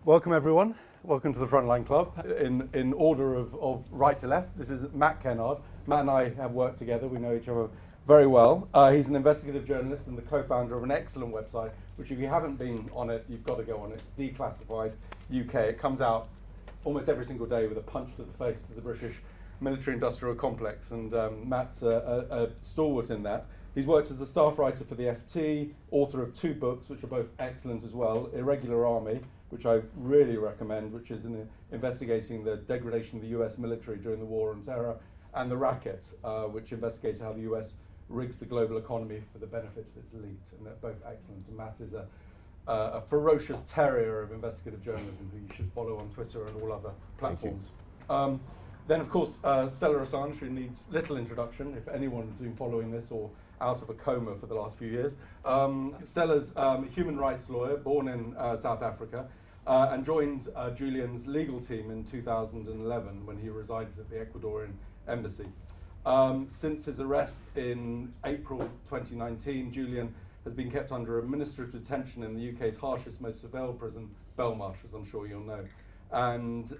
Welcome everyone. Welcome to the Frontline Club. In order of right to left, this is Matt Kennard. Matt and I have worked together. We know each other very well. He's an investigative journalist and the co-founder of an excellent website, which if you haven't been on it, you've got to go on it. Declassified UK. It comes out almost every single day with a punch to the face of the British military-industrial complex, and Matt's a stalwart in that. He's worked as a staff writer for the FT, author of 2 books, which are both excellent as well, Irregular Army, which I really recommend, which is investigating the degradation of the US military during the War on Terror, and The Racket, which investigates how the US rigs the global economy for the benefit of its elite, and they're both excellent. And Matt is a ferocious terrier of investigative journalism who you should follow on Twitter and all other platforms. Then, of course, Stella Assange, who needs little introduction, if anyone's been following this or out of a coma for the last few years. Stella's a human rights lawyer, born in South Africa, and joined Julian's legal team in 2011 when he resided at the Ecuadorian embassy. Since his arrest in April 2019, Julian has been kept under administrative detention in the UK's harshest, most surveilled prison, Belmarsh, as I'm sure you'll know. And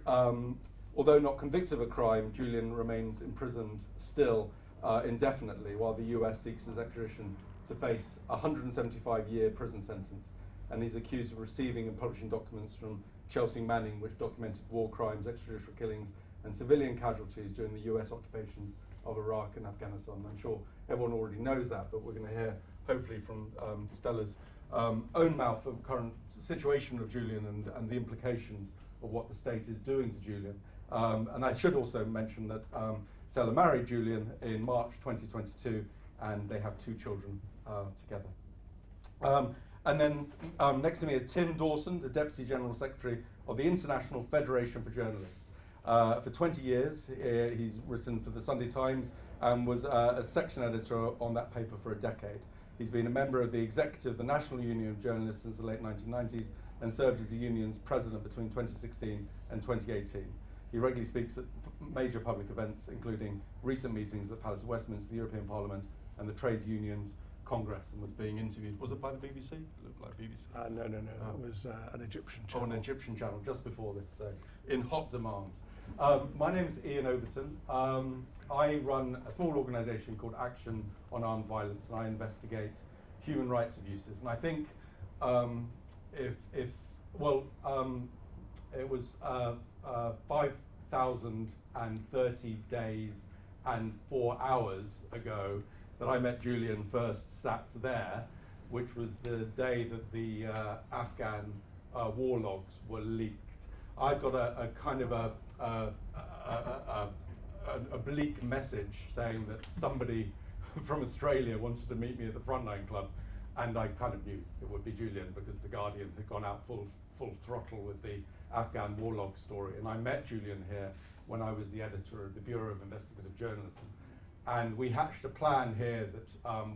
although not convicted of a crime, Julian remains imprisoned still indefinitely while the US seeks his extradition to face a 175-year prison sentence. And he's accused of receiving and publishing documents from Chelsea Manning, which documented war crimes, extrajudicial killings, and civilian casualties during the US occupations of Iraq and Afghanistan. I'm sure everyone already knows that, but we're going to hear, hopefully, from Stella's own mouth of the current situation of Julian and the implications of what the state is doing to Julian. And I should also mention that Stella married Julian in March 2022, and they have 2 children together. And then next to me is Tim Dawson, the Deputy General Secretary of the International Federation for Journalists. For 20 years, he's written for the Sunday Times and was a section editor on that paper for a decade. He's been a member of the executive of the National Union of Journalists since the late 1990s and served as the union's president between 2016 and 2018. He regularly speaks at major public events, including recent meetings at the Palace of Westminster, the European Parliament, and the Trade Unions Congress, and was being interviewed. Was it by the BBC? It looked like BBC. No. It was an Egyptian channel. Oh, an Egyptian channel just before this, so in hot demand. My name is Ian Overton. I run a small organisation called Action on Armed Violence, and I investigate human rights abuses. And I think it was 5,030 days and 4 hours ago that I met Julian first sat there, which was the day that the Afghan war logs were leaked. I got a kind of a bleak message saying that somebody from Australia wanted to meet me at the Frontline Club, and I kind of knew it would be Julian because The Guardian had gone out full throttle with the Afghan war log story. And I met Julian here when I was the editor of the Bureau of Investigative Journalism. And we hatched a plan here that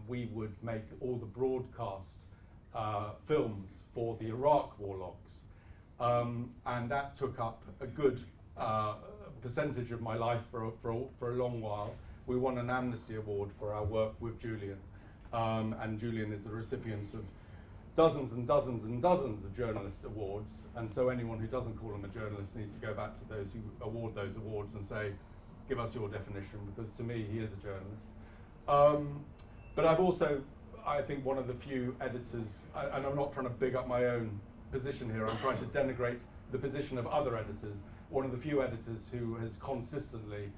we would make all the broadcast films for the Iraq war logs. And that took up a good percentage of my life for a long while. We won an Amnesty Award for our work with Julian. And Julian is the recipient of dozens and dozens and dozens of journalist awards. And so anyone who doesn't call him a journalist needs to go back to those who award those awards and say, give us your definition, because to me, he is a journalist. But I've also, I think, one of the few editors, and I'm not trying to big up my own position here, I'm trying to denigrate the position of other editors, one of the few editors who has consistently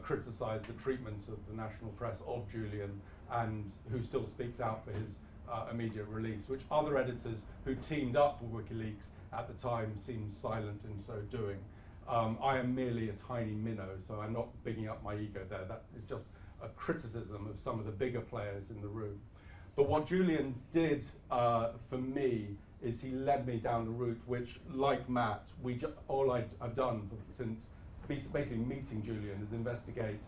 criticised the treatment of the national press of Julian and who still speaks out for his immediate release, which other editors who teamed up with WikiLeaks at the time seemed silent in so doing. I am merely a tiny minnow, so I'm not bigging up my ego there. That is just a criticism of some of the bigger players in the room. But what Julian did for me is he led me down a route which, like Matt, all I've done since basically meeting Julian is investigate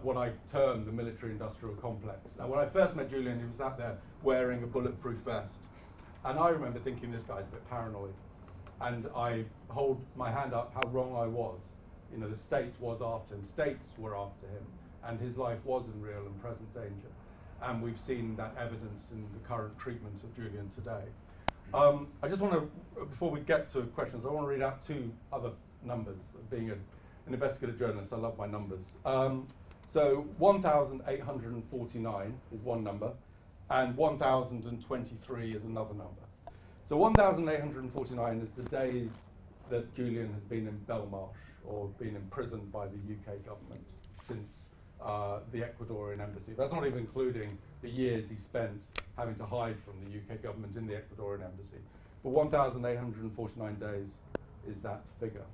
what I term the military-industrial complex. Now, when I first met Julian, he was sat there wearing a bulletproof vest. And I remember thinking, this guy's a bit paranoid. And I hold my hand up how wrong I was. You know, the state was after him, states were after him, and his life was in real and present danger. And we've seen that evidenced in the current treatment of Julian today. I just want to, before we get to questions, I want to read out two other numbers. Being an investigative journalist, I love my numbers. So 1,849 is one number, and 1,023 is another number. So 1,849 is the days that Julian has been in Belmarsh, or been imprisoned by the UK government since the Ecuadorian embassy. That's not even including the years he spent having to hide from the UK government in the Ecuadorian embassy. But 1,849 days is that figure.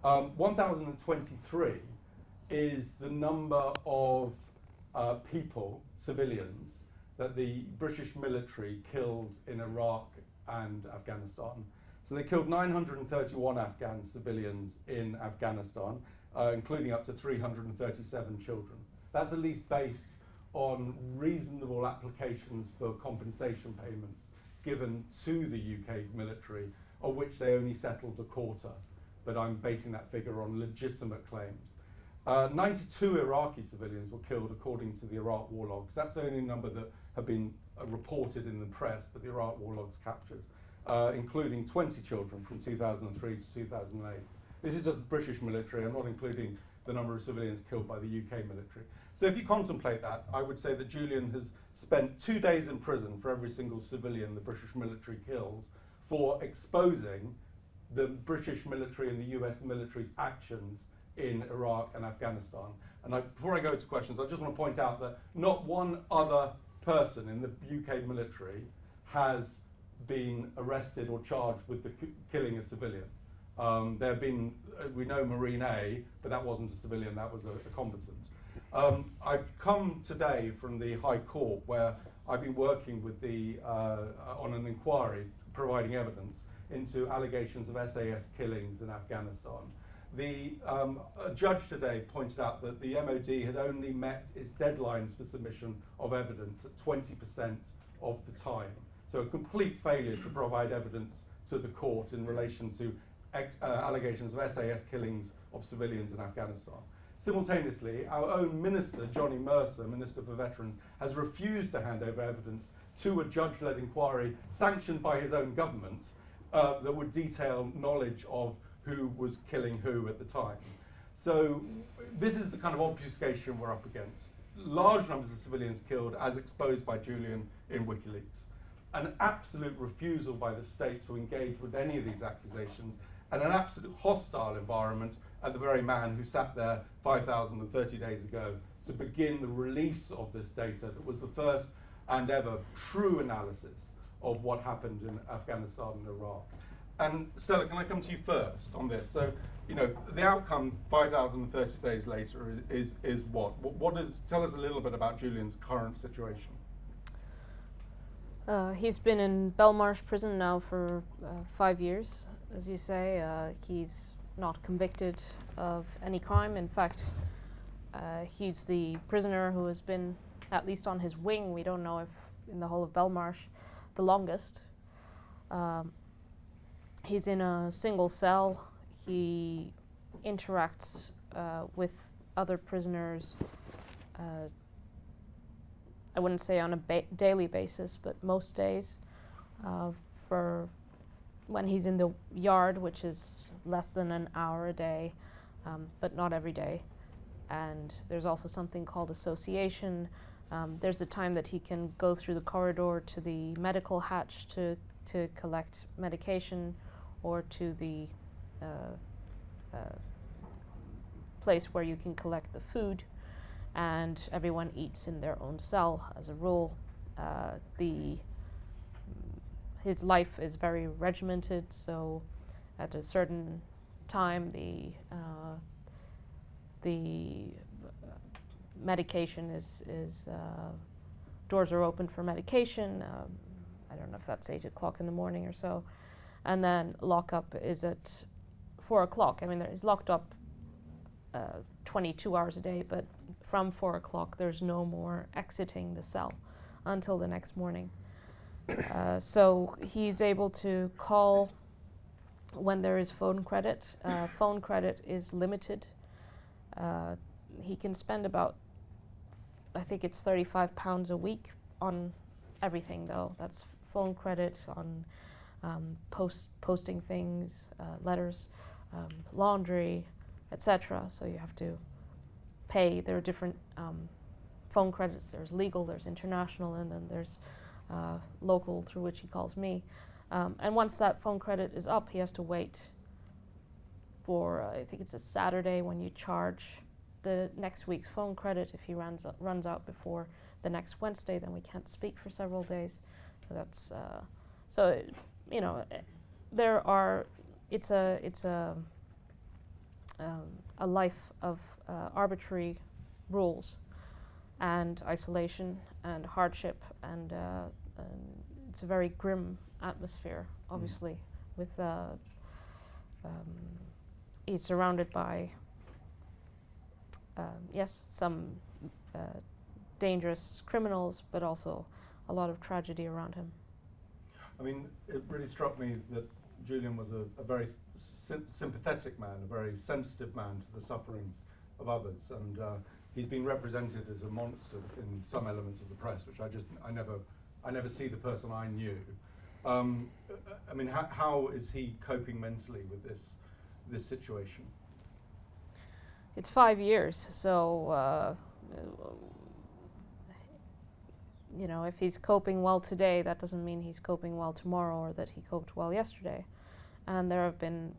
1,023 is the number of people, civilians, that the British military killed in Iraq and Afghanistan. So they killed 931 Afghan civilians in Afghanistan, including up to 337 children. That's at least based on reasonable applications for compensation payments given to the UK military, of which they only settled a quarter. But I'm basing that figure on legitimate claims. 92 Iraqi civilians were killed according to the Iraq war logs. That's the only number that have been reported in the press, but the Iraq war logs captured, including 20 children from 2003 to 2008. This is just the British military. I'm not including the number of civilians killed by the UK military. So if you contemplate that, I would say that Julian has spent 2 days in prison for every single civilian the British military killed for exposing the British military and the US military's actions in Iraq and Afghanistan. And before I go to questions, I just want to point out that not one other person in the UK military has been arrested or charged with killing a civilian. There have been, we know Marine A, but that wasn't a civilian, that was a combatant. I've come today from the High Court where I've been working with on an inquiry providing evidence into allegations of SAS killings in Afghanistan. The judge today pointed out that the MOD had only met its deadlines for submission of evidence at 20% of the time. So a complete failure to provide evidence to the court in relation to allegations of SAS killings of civilians in Afghanistan. Simultaneously, our own minister, Johnny Mercer, Minister for Veterans, has refused to hand over evidence to a judge-led inquiry sanctioned by his own government that would detail knowledge of who was killing who at the time. So this is the kind of obfuscation we're up against. Large numbers of civilians killed as exposed by Julian in WikiLeaks. An absolute refusal by the state to engage with any of these accusations, and an absolute hostile environment at the very man who sat there 5,030 days ago to begin the release of this data that was the first and ever true analysis of what happened in Afghanistan and Iraq. And Stella, can I come to you first on this? So, you know, the outcome 5,030 days later is what? Tell us a little bit about Julian's current situation. He's been in Belmarsh prison now for 5 years, as you say. He's not convicted of any crime. In fact, he's the prisoner who has been, at least on his wing, we don't know if in the whole of Belmarsh, the longest. He's in a single cell. He interacts with other prisoners, I wouldn't say on a daily basis, but most days. For when he's in the yard, which is less than an hour a day, but not every day. And there's also something called association. There's a time that he can go through the corridor to the medical hatch to collect medication, or to the place where you can collect the food, and everyone eats in their own cell as a rule. His life is very regimented, so at a certain time the medication is doors are open for medication. I don't know if that's 8 o'clock in the morning or so. And then lockup is at 4 o'clock. I mean, he's locked up 22 hours a day, but from 4 o'clock there's no more exiting the cell until the next morning. So he's able to call when there is phone credit. Phone credit is limited. He can spend about, I think it's £35 a week on everything, though. That's phone credit, on posting things, letters, laundry, etc. So you have to pay. There are different phone credits. There's legal, there's international, and then there's local, through which he calls me. And once that phone credit is up, he has to wait for, I think it's a Saturday when you charge the next week's phone credit. If he runs out before the next Wednesday, then we can't speak for several days. So that's, you know, it's a life of arbitrary rules and isolation and hardship, and it's a very grim atmosphere, obviously, with he's surrounded by yes, some dangerous criminals, but also a lot of tragedy around him. I mean, it really struck me that Julian was a very sympathetic man, a very sensitive man to the sufferings of others, and he's been represented as a monster in some elements of the press, which I never see the person I knew. I mean, how is he coping mentally with this situation? It's 5 years, so you know, if he's coping well today, that doesn't mean he's coping well tomorrow or that he coped well yesterday. And there have been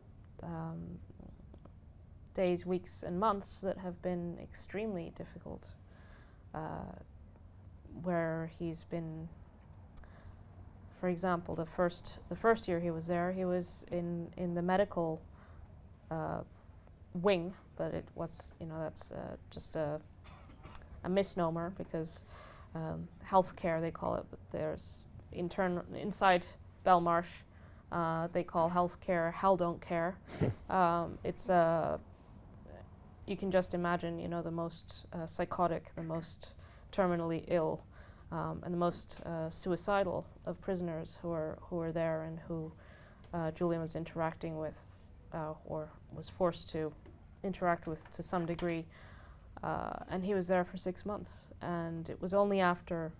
days, weeks, and months that have been extremely difficult, where he's been, for example, the first year he was there, he was in the medical wing, but it was, you know, that's just a misnomer, because healthcare, they call it, but there's inside Belmarsh, they call healthcare hell don't care. It's you can just imagine, you know, the most psychotic, the most terminally ill, and the most suicidal of prisoners who are there, and who Julian was interacting with, or was forced to interact with to some degree. And he was there for 6 months, and it was only after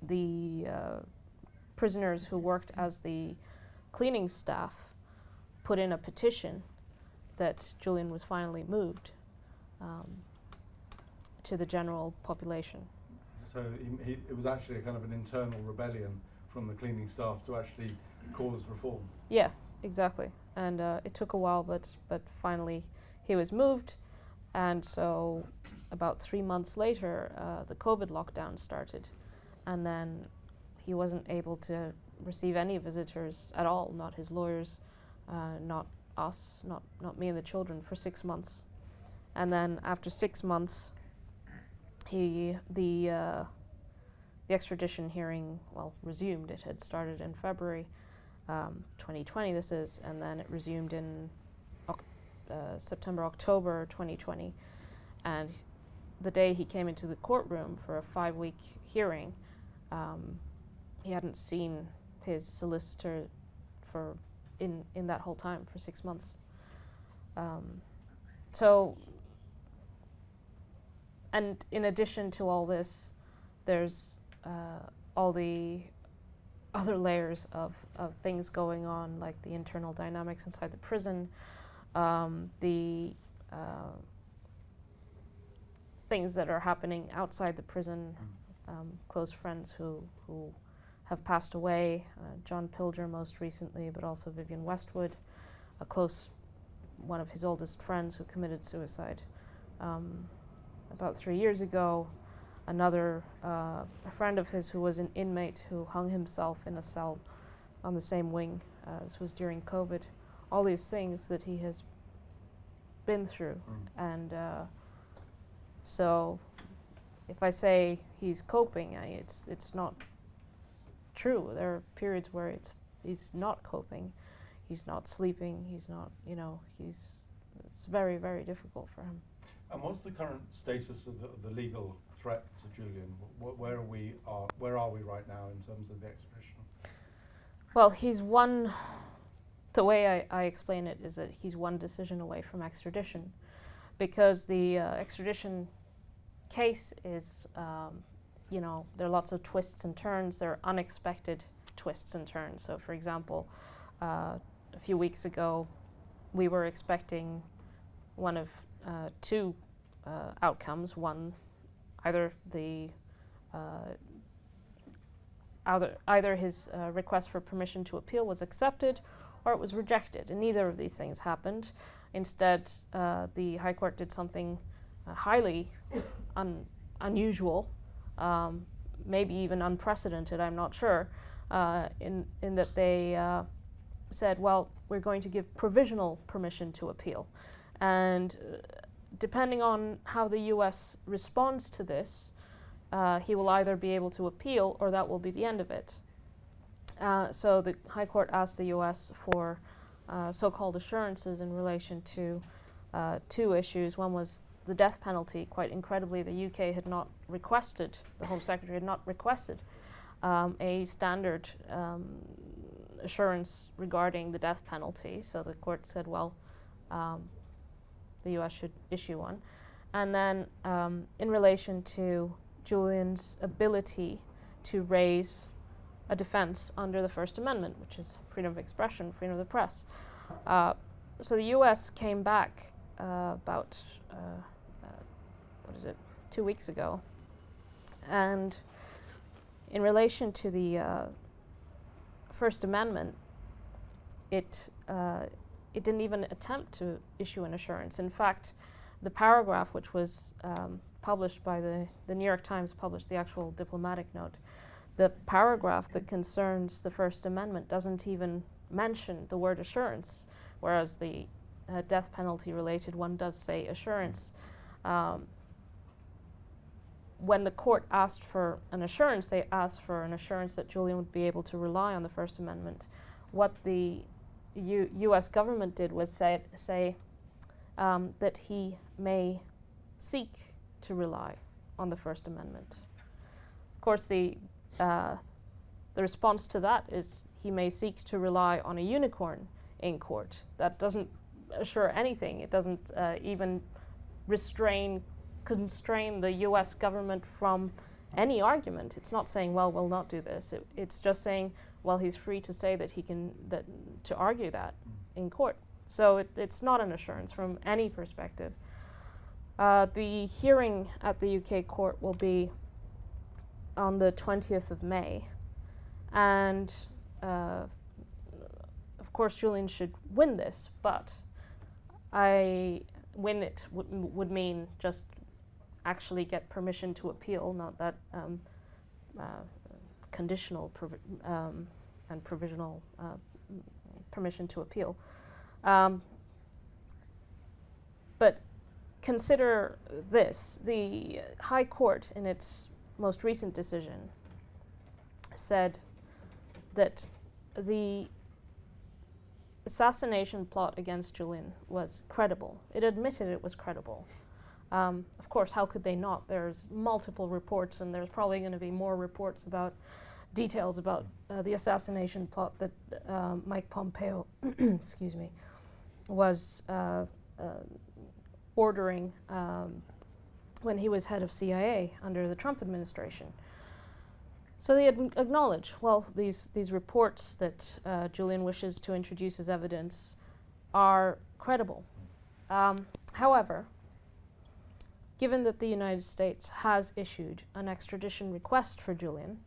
the prisoners who worked as the cleaning staff put in a petition that Julian was finally moved to the general population. So it was actually a kind of an internal rebellion from the cleaning staff to actually cause reform. Yeah, exactly. And it took a while, but finally he was moved. And so about 3 months later, the COVID lockdown started. And then he wasn't able to receive any visitors at all, not his lawyers, not us, not me and the children, for 6 months. And then after 6 months, the extradition hearing, resumed. It had started in February 2020, this is, and then it resumed in September, October 2020. And the day he came into the courtroom for a 5-week hearing, he hadn't seen his solicitor in that whole time, for 6 months. And in addition to all this, there's all the other layers of things going on, like the internal dynamics inside the prison, the things that are happening outside the prison, close friends who have passed away, John Pilger most recently, but also Vivian Westwood, one of his oldest friends who committed suicide about 3 years ago, another a friend of his who was an inmate who hung himself in a cell on the same wing. This was during COVID. All these things that he has been through. And so if I say he's coping, it's not true. There are periods where he's not coping, he's not sleeping, he's not, it's very, very difficult for him. And what's the current status of the legal threat to Julian? Where are we right now in terms of the extradition? Well, the way I explain it is that he's one decision away from extradition, because the extradition case is, there are lots of twists and turns, there are unexpected twists and turns. So, for example, a few weeks ago, we were expecting one of two outcomes. One, either his request for permission to appeal was accepted, or it was rejected, and neither of these things happened. Instead, the High Court did something highly unusual, maybe even unprecedented, I'm not sure, in that they said, well, we're going to give provisional permission to appeal. And depending on how the US responds to this, he will either be able to appeal or that will be the end of it. So the High Court asked the US for so-called assurances in relation to two issues. One was the death penalty. Quite incredibly, the UK had not requested, the Home Secretary had not requested a standard assurance regarding the death penalty. So the court said, well, the US should issue one. And then in relation to Julian's ability to raise a defense under the First Amendment, which is freedom of expression, freedom of the press. So the US came back about, 2 weeks ago. And in relation to the First Amendment, it didn't even attempt to issue an assurance. In fact, the paragraph which was published by the New York Times published the actual diplomatic note. The paragraph that concerns the First Amendment doesn't even mention the word assurance, whereas the death penalty related one does say assurance. When the court asked for an assurance, they asked for an assurance that Julian would be able to rely on the First Amendment. What the US government did was say that he may seek to rely on the First Amendment. Of course, the response to that is he may seek to rely on a unicorn in court. That doesn't assure anything. It doesn't even constrain the US government from any argument. It's not saying, well, we'll not do this. It's just saying, well, he's free to say that he can, to argue that in court. So it's not an assurance from any perspective. The hearing at the UK court will be on the 20th of May. And of course, Julian should win this, but win it would mean just actually get permission to appeal, not that conditional and provisional permission to appeal. But consider this, the High Court in its most recent decision said that the assassination plot against Julian was credible. It admitted it was credible. Of course, how could they not? There's multiple reports, and there's probably going to be more reports about details about the assassination plot that Mike Pompeo, excuse me, was ordering when he was head of CIA under the Trump administration. So they acknowledge, well, these reports that Julian wishes to introduce as evidence are credible. However, given that the United States has issued an extradition request for Julian,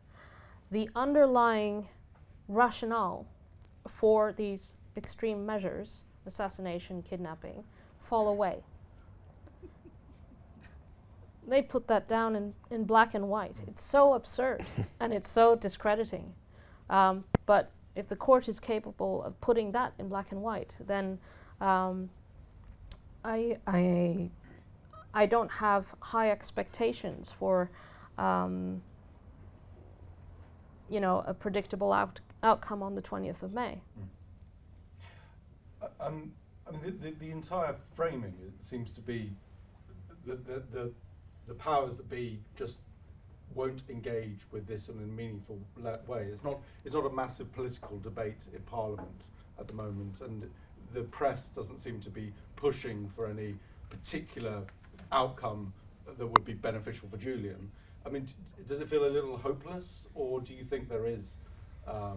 the underlying rationale for these extreme measures, assassination, kidnapping, fall away. They put that down in black and white. It's so absurd and it's so discrediting. But if the court is capable of putting that in black and white, then I don't have high expectations for a predictable outcome on the 20th of May. I mean, the entire framing, it seems to be the powers that be just won't engage with this in a meaningful way. It's not a massive political debate in Parliament at the moment, and the press doesn't seem to be pushing for any particular outcome that would be beneficial for Julian. I mean, does it feel a little hopeless, or do you think there is a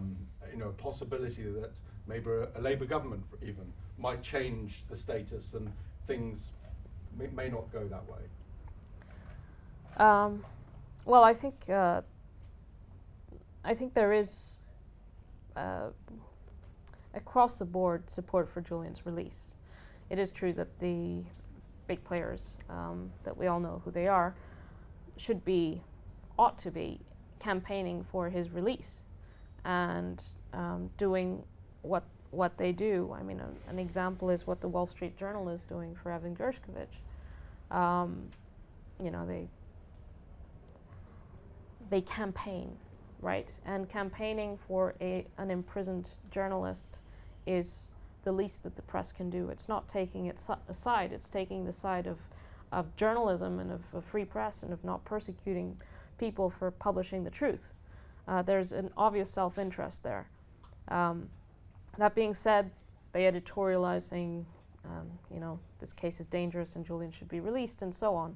possibility that maybe a Labour government even might change the status and things may not go that way? Well, I think there is across the board support for Julian's release. It is true that the big players that we all know who they are ought to be campaigning for his release and doing what they do. I mean, an example is what the Wall Street Journal is doing for Evan Gershkovich. They campaign, right? And campaigning for an imprisoned journalist is the least that the press can do. It's not taking its side, it's taking the side of journalism and of a free press and of not persecuting people for publishing the truth. There's an obvious self-interest there. That being said, they editorialize saying, this case is dangerous and Julian should be released and so on.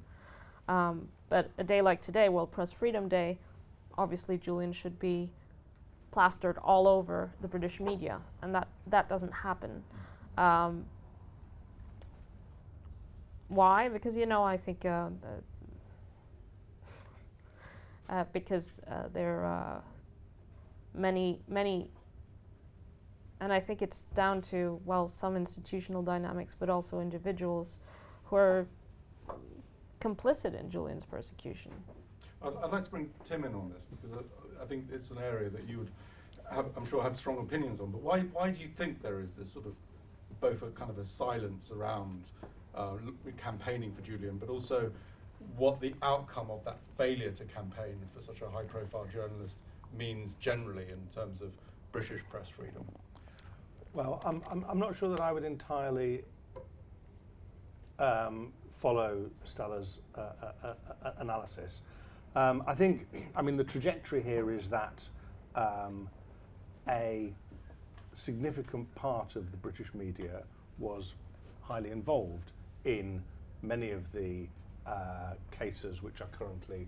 But a day like today, World Press Freedom Day, obviously Julian should be plastered all over the British media, and that doesn't happen. Why? Because I think because there are many, and I think it's down to some institutional dynamics, but also individuals who are complicit in Julian's persecution. I'd like to bring Tim in on this because I think it's an area that you would, I'm sure, have strong opinions on. But why do you think there is this sort of both a kind of a silence around campaigning for Julian, but also what the outcome of that failure to campaign for such a high-profile journalist means generally in terms of British press freedom? Well, I'm not sure that I would entirely follow Stella's analysis. I think, the trajectory here is that a significant part of the British media was highly involved in many of the cases which are currently,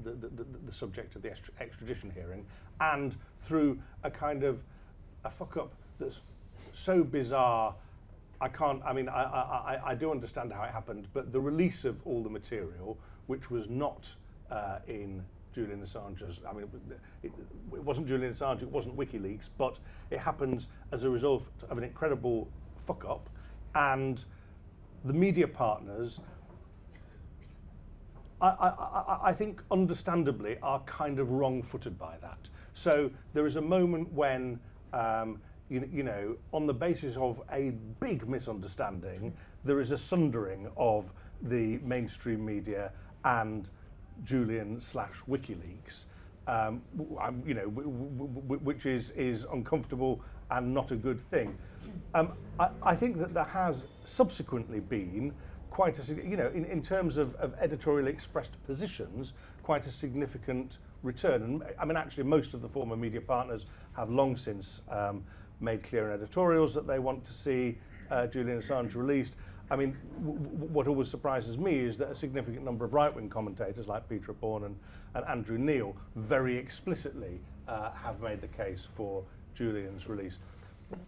the subject of the extradition hearing, and through a kind of a fuck-up that's so bizarre. I do understand how it happened, but the release of all the material, which was not in Julian Assange's, it wasn't Julian Assange, it wasn't WikiLeaks, but it happens as a result of an incredible fuck-up, and the media partners, I think understandably, are kind of wrong-footed by that. So there is a moment when on the basis of a big misunderstanding, there is a sundering of the mainstream media and Julian/WikiLeaks, which is uncomfortable and not a good thing. I think that there has subsequently been quite a, in terms of editorially expressed positions, quite a significant return. And actually, most of the former media partners have long since made clear in editorials that they want to see Julian Assange released. What always surprises me is that a significant number of right-wing commentators like Peter Bourne and Andrew Neil very explicitly have made the case for Julian's release.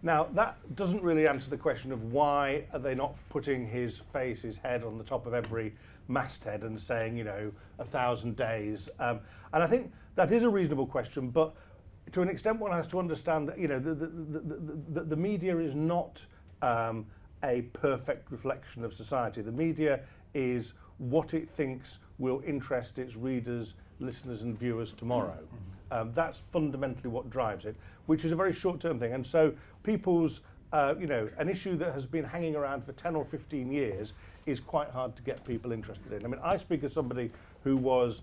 Now, that doesn't really answer the question of why are they not putting his face, his head on the top of every masthead and saying, 1,000 days. And I think that is a reasonable question, but to an extent one has to understand that, the media is not a perfect reflection of society. The media is what it thinks will interest its readers, listeners and viewers tomorrow. That's fundamentally what drives it, which is a very short-term thing. And so people's, an issue that has been hanging around for 10 or 15 years is quite hard to get people interested in. I speak as somebody who was,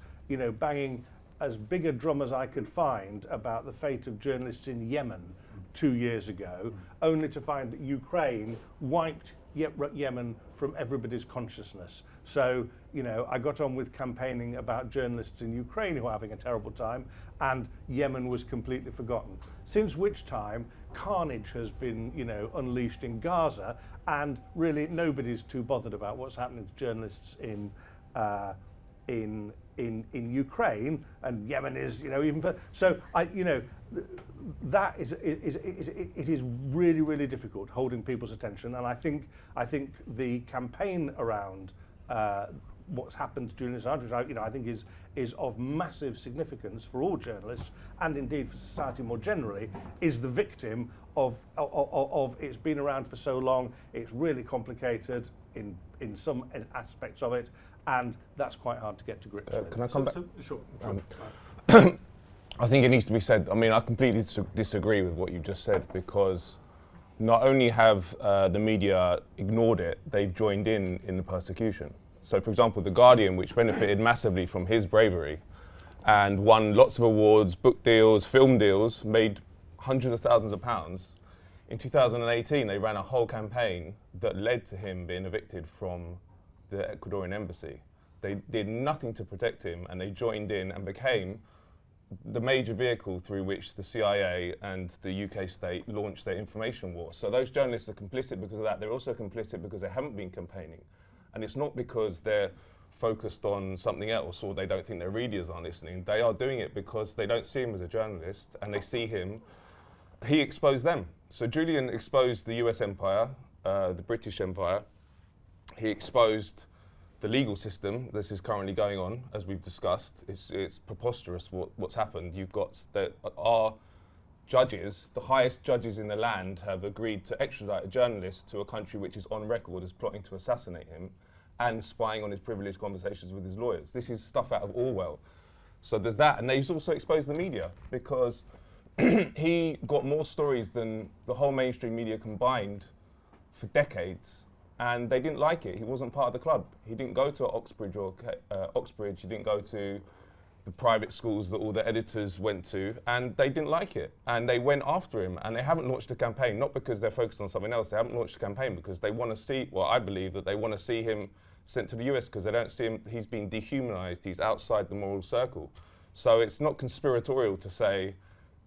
banging as big a drum as I could find about the fate of journalists in Yemen 2 years ago, only to find that Ukraine wiped Yemen from everybody's consciousness. So, I got on with campaigning about journalists in Ukraine who are having a terrible time, and Yemen was completely forgotten. Since which time, carnage has been, unleashed in Gaza, and really nobody's too bothered about what's happening to journalists in in Ukraine, and Yemen is, even further. So that is it is really, really difficult holding people's attention, and I think the campaign around what's happened during this Assange, I think is of massive significance for all journalists, and indeed for society more generally, is the victim of it's been around for so long, it's really complicated in some aspects of it, and that's quite hard to get to grips with. Can I come back? Sure. I think it needs to be said. I mean, I completely disagree with what you just said, because not only have the media ignored it, they've joined in the persecution. So, for example, The Guardian, which benefited massively from his bravery and won lots of awards, book deals, film deals, made hundreds of thousands of pounds. In 2018, they ran a whole campaign that led to him being evicted from the Ecuadorian embassy. They did nothing to protect him, and they joined in and became the major vehicle through which the CIA and the UK state launched their information war. So those journalists are complicit because of that. They're also complicit because they haven't been campaigning. And it's not because they're focused on something else or they don't think their readers are listening. They are doing it because they don't see him as a journalist, and they see him. He exposed them. So Julian exposed the US empire, the British empire. He exposed the legal system. This is currently going on, as we've discussed. It's preposterous what's happened. You've got our judges, the highest judges in the land, have agreed to extradite a journalist to a country which is on record as plotting to assassinate him and spying on his privileged conversations with his lawyers. This is stuff out of Orwell. So there's that. And he's also exposed the media, because he got more stories than the whole mainstream media combined for decades, and they didn't like it. He wasn't part of the club. He didn't go to Oxbridge or Oxbridge. He didn't go to the private schools that all the editors went to, and they didn't like it. And they went after him, and they haven't launched a campaign, not because they're focused on something else. They haven't launched a campaign because they want to see, well, I believe that they want to see him sent to the US because they don't see him, he's been dehumanized, he's outside the moral circle. So it's not conspiratorial to say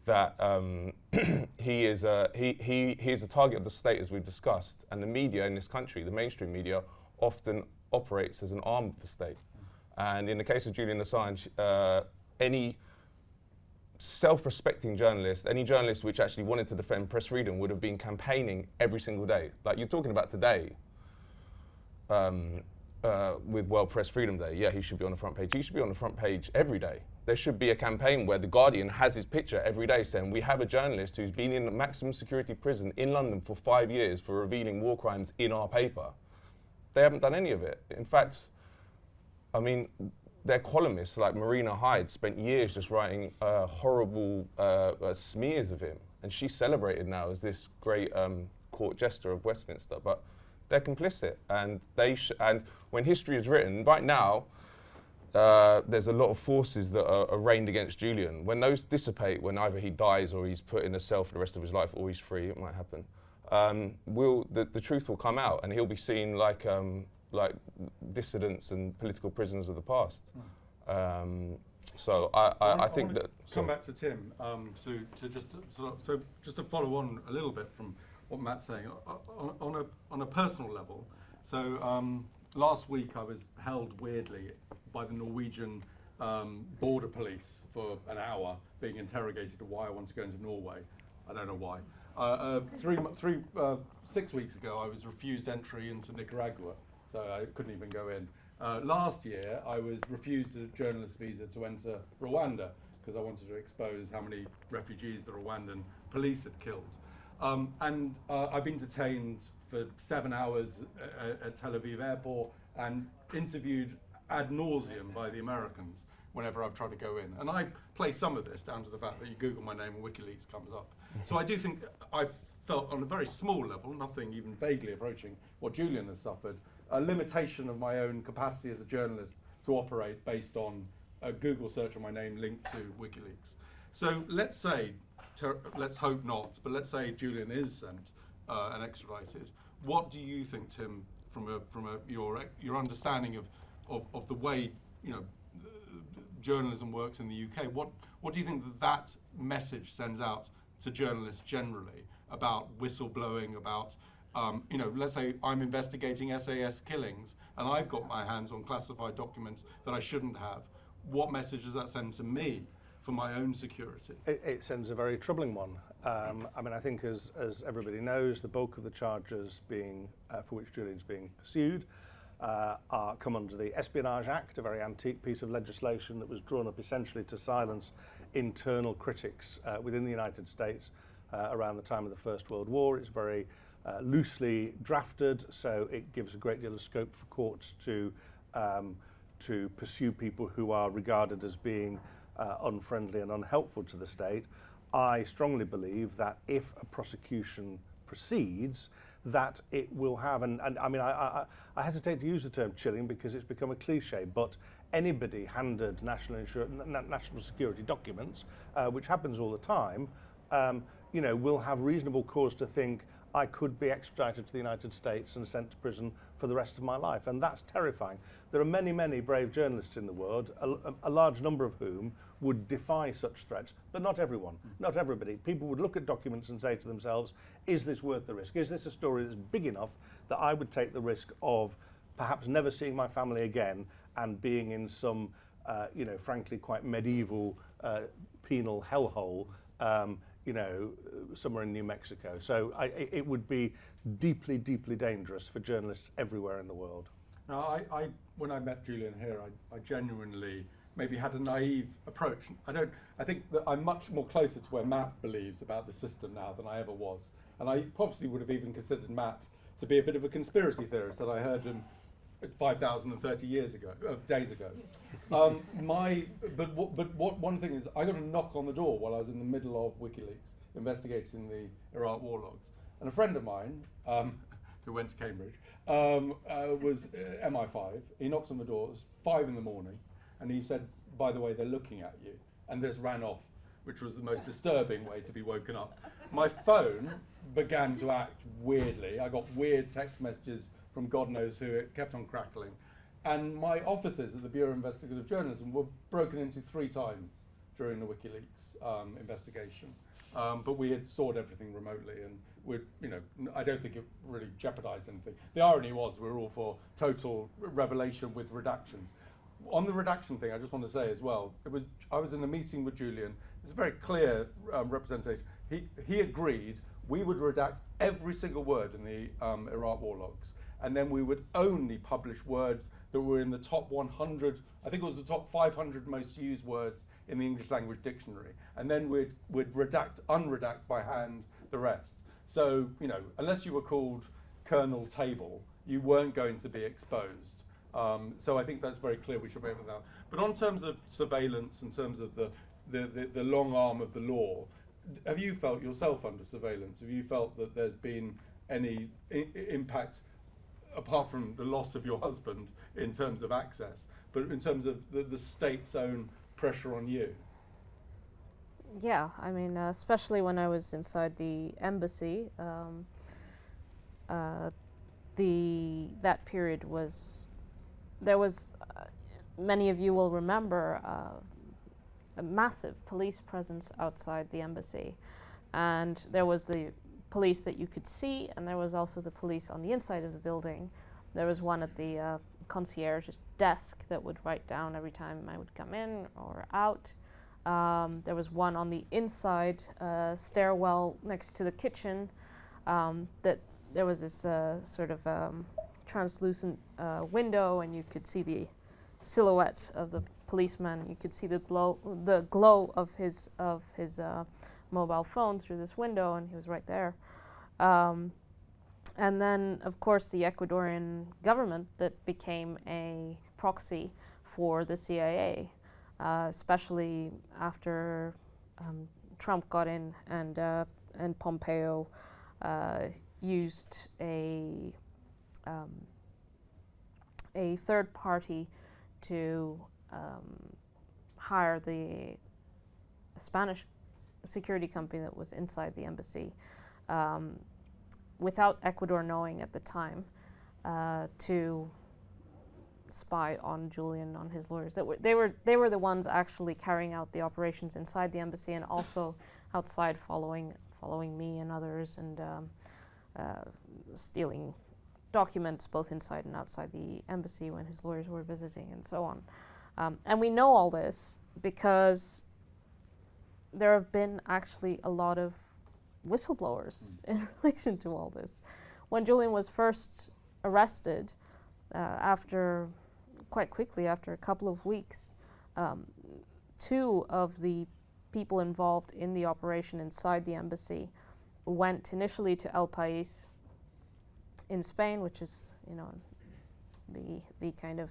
that he is a target of the state, as we've discussed, and the media in this country, the mainstream media, often operates as an arm of the state. And in the case of Julian Assange, any self-respecting journalist, any journalist which actually wanted to defend press freedom would have been campaigning every single day. Like you're talking about today, with World Press Freedom Day, yeah, he should be on the front page. He should be on the front page every day. There should be a campaign where The Guardian has his picture every day saying, we have a journalist who's been in a maximum security prison in London for 5 years for revealing war crimes in our paper. They haven't done any of it. In fact, I mean, their columnists like Marina Hyde spent years just writing horrible smears of him. And she's celebrated now as this great court jester of Westminster. But they're complicit, and and when history is written, right now, there's a lot of forces that are arraigned against Julian. When those dissipate, when either he dies or he's put in a cell for the rest of his life, or he's free, it might happen, the truth will come out, and he'll be seen like dissidents and political prisoners of the past. So I think that. Come back to Tim. Just to follow on a little bit from what Matt's saying on a personal level. So last week I was held weirdly by the Norwegian border police for an hour, being interrogated to why I want to go into Norway. I don't know why. 6 weeks ago I was refused entry into Nicaragua, so I couldn't even go in. Last year I was refused a journalist visa to enter Rwanda because I wanted to expose how many refugees the Rwandan police had killed. And I've been detained for 7 hours at Tel Aviv airport and interviewed ad nauseum by the Americans whenever I've tried to go in. And I play some of this down to the fact that you Google my name and WikiLeaks comes up. So I do think I've felt on a very small level, nothing even vaguely approaching what Julian has suffered, a limitation of my own capacity as a journalist to operate based on a Google search on my name linked to WikiLeaks. So let's say, let's hope not, but let's say Julian is sent and extradited. What do you think, Tim, from your understanding of the way journalism works in the UK? What do you think that message sends out to journalists generally about whistleblowing, about Let's say I'm investigating SAS killings and I've got my hands on classified documents that I shouldn't have. What message does that send to me for my own security? It sends a very troubling one. I think as everybody knows, the bulk of the charges for which Julian's being pursued come under the Espionage Act, a very antique piece of legislation that was drawn up essentially to silence internal critics within the United States around the time of the First World War. It's very loosely drafted, so it gives a great deal of scope for courts to pursue people who are regarded as being unfriendly and unhelpful to the state. I strongly believe that if a prosecution proceeds, that it will have, and I hesitate to use the term chilling because it's become a cliche, but anybody handed national security documents, which happens all the time, will have reasonable cause to think I could be extradited to the United States and sent to prison for the rest of my life, and that's terrifying. There are many, many brave journalists in the world, a large number of whom would defy such threats, but not everyone, not everybody. People would look at documents and say to themselves, is this worth the risk? Is this a story that's big enough that I would take the risk of perhaps never seeing my family again and being in some, frankly quite medieval penal hellhole, somewhere in New Mexico. So it would be deeply, deeply dangerous for journalists everywhere in the world. Now, when I met Julian here, I genuinely maybe had a naive approach. I think that I'm much more closer to where Matt believes about the system now than I ever was. And I probably would have even considered Matt to be a bit of a conspiracy theorist that I heard him 5,030 days ago. One thing is, I got a knock on the door while I was in the middle of WikiLeaks investigating the Iraq war logs, and a friend of mine who went to Cambridge was MI5. He knocks on the door. It was 5 in the morning, and he said, "By the way, they're looking at you," and just ran off, which was the most disturbing way to be woken up. My phone began to act weirdly. I got weird text messages from God knows who. It kept on crackling. And my offices at the Bureau of Investigative Journalism were broken into 3 times during the WikiLeaks investigation. But we had stored everything remotely, and I don't think it really jeopardized anything. The irony was we were all for total revelation with redactions. On the redaction thing, I just want to say as well, I was in a meeting with Julian. It's a very clear representation. He agreed we would redact every single word in the Iraq war logs, and then we would only publish words that were in the top 100, I think it was the top 500 most used words in the English language dictionary, and then we'd unredact by hand the rest. So, unless you were called Colonel Table, you weren't going to be exposed. So I think that's very clear. We should be able to that. But on terms of surveillance, in terms of the long arm of the law, have you felt yourself under surveillance? Have you felt that there's been any impact, apart from the loss of your husband, in terms of access, but in terms of the state's own pressure on you? Yeah, especially when I was inside the embassy, that period was, there was, many of you will remember, a massive police presence outside the embassy. And there was the police that you could see, and there was also the police on the inside of the building. There was one at the concierge's desk that would write down every time I would come in or out. There was one on the inside stairwell next to the kitchen. That there was this sort of translucent window, and you could see the silhouette of the policeman. You could see the glow of his mobile phone through this window, and he was right there. And then, of course, the Ecuadorian government that became a proxy for the CIA, especially after Trump got in and Pompeo used a third party to hire the Spanish security company that was inside the embassy, without Ecuador knowing at the time, to spy on Julian, on his lawyers. They were the ones actually carrying out the operations inside the embassy and also outside, following me and others. And stealing documents both inside and outside the embassy when his lawyers were visiting, and so on. And we know all this because there have been actually a lot of whistleblowers in relation to all this. When Julian was first arrested, quite quickly after a couple of weeks, two of the people involved in the operation inside the embassy went initially to El País in Spain, which is, the kind of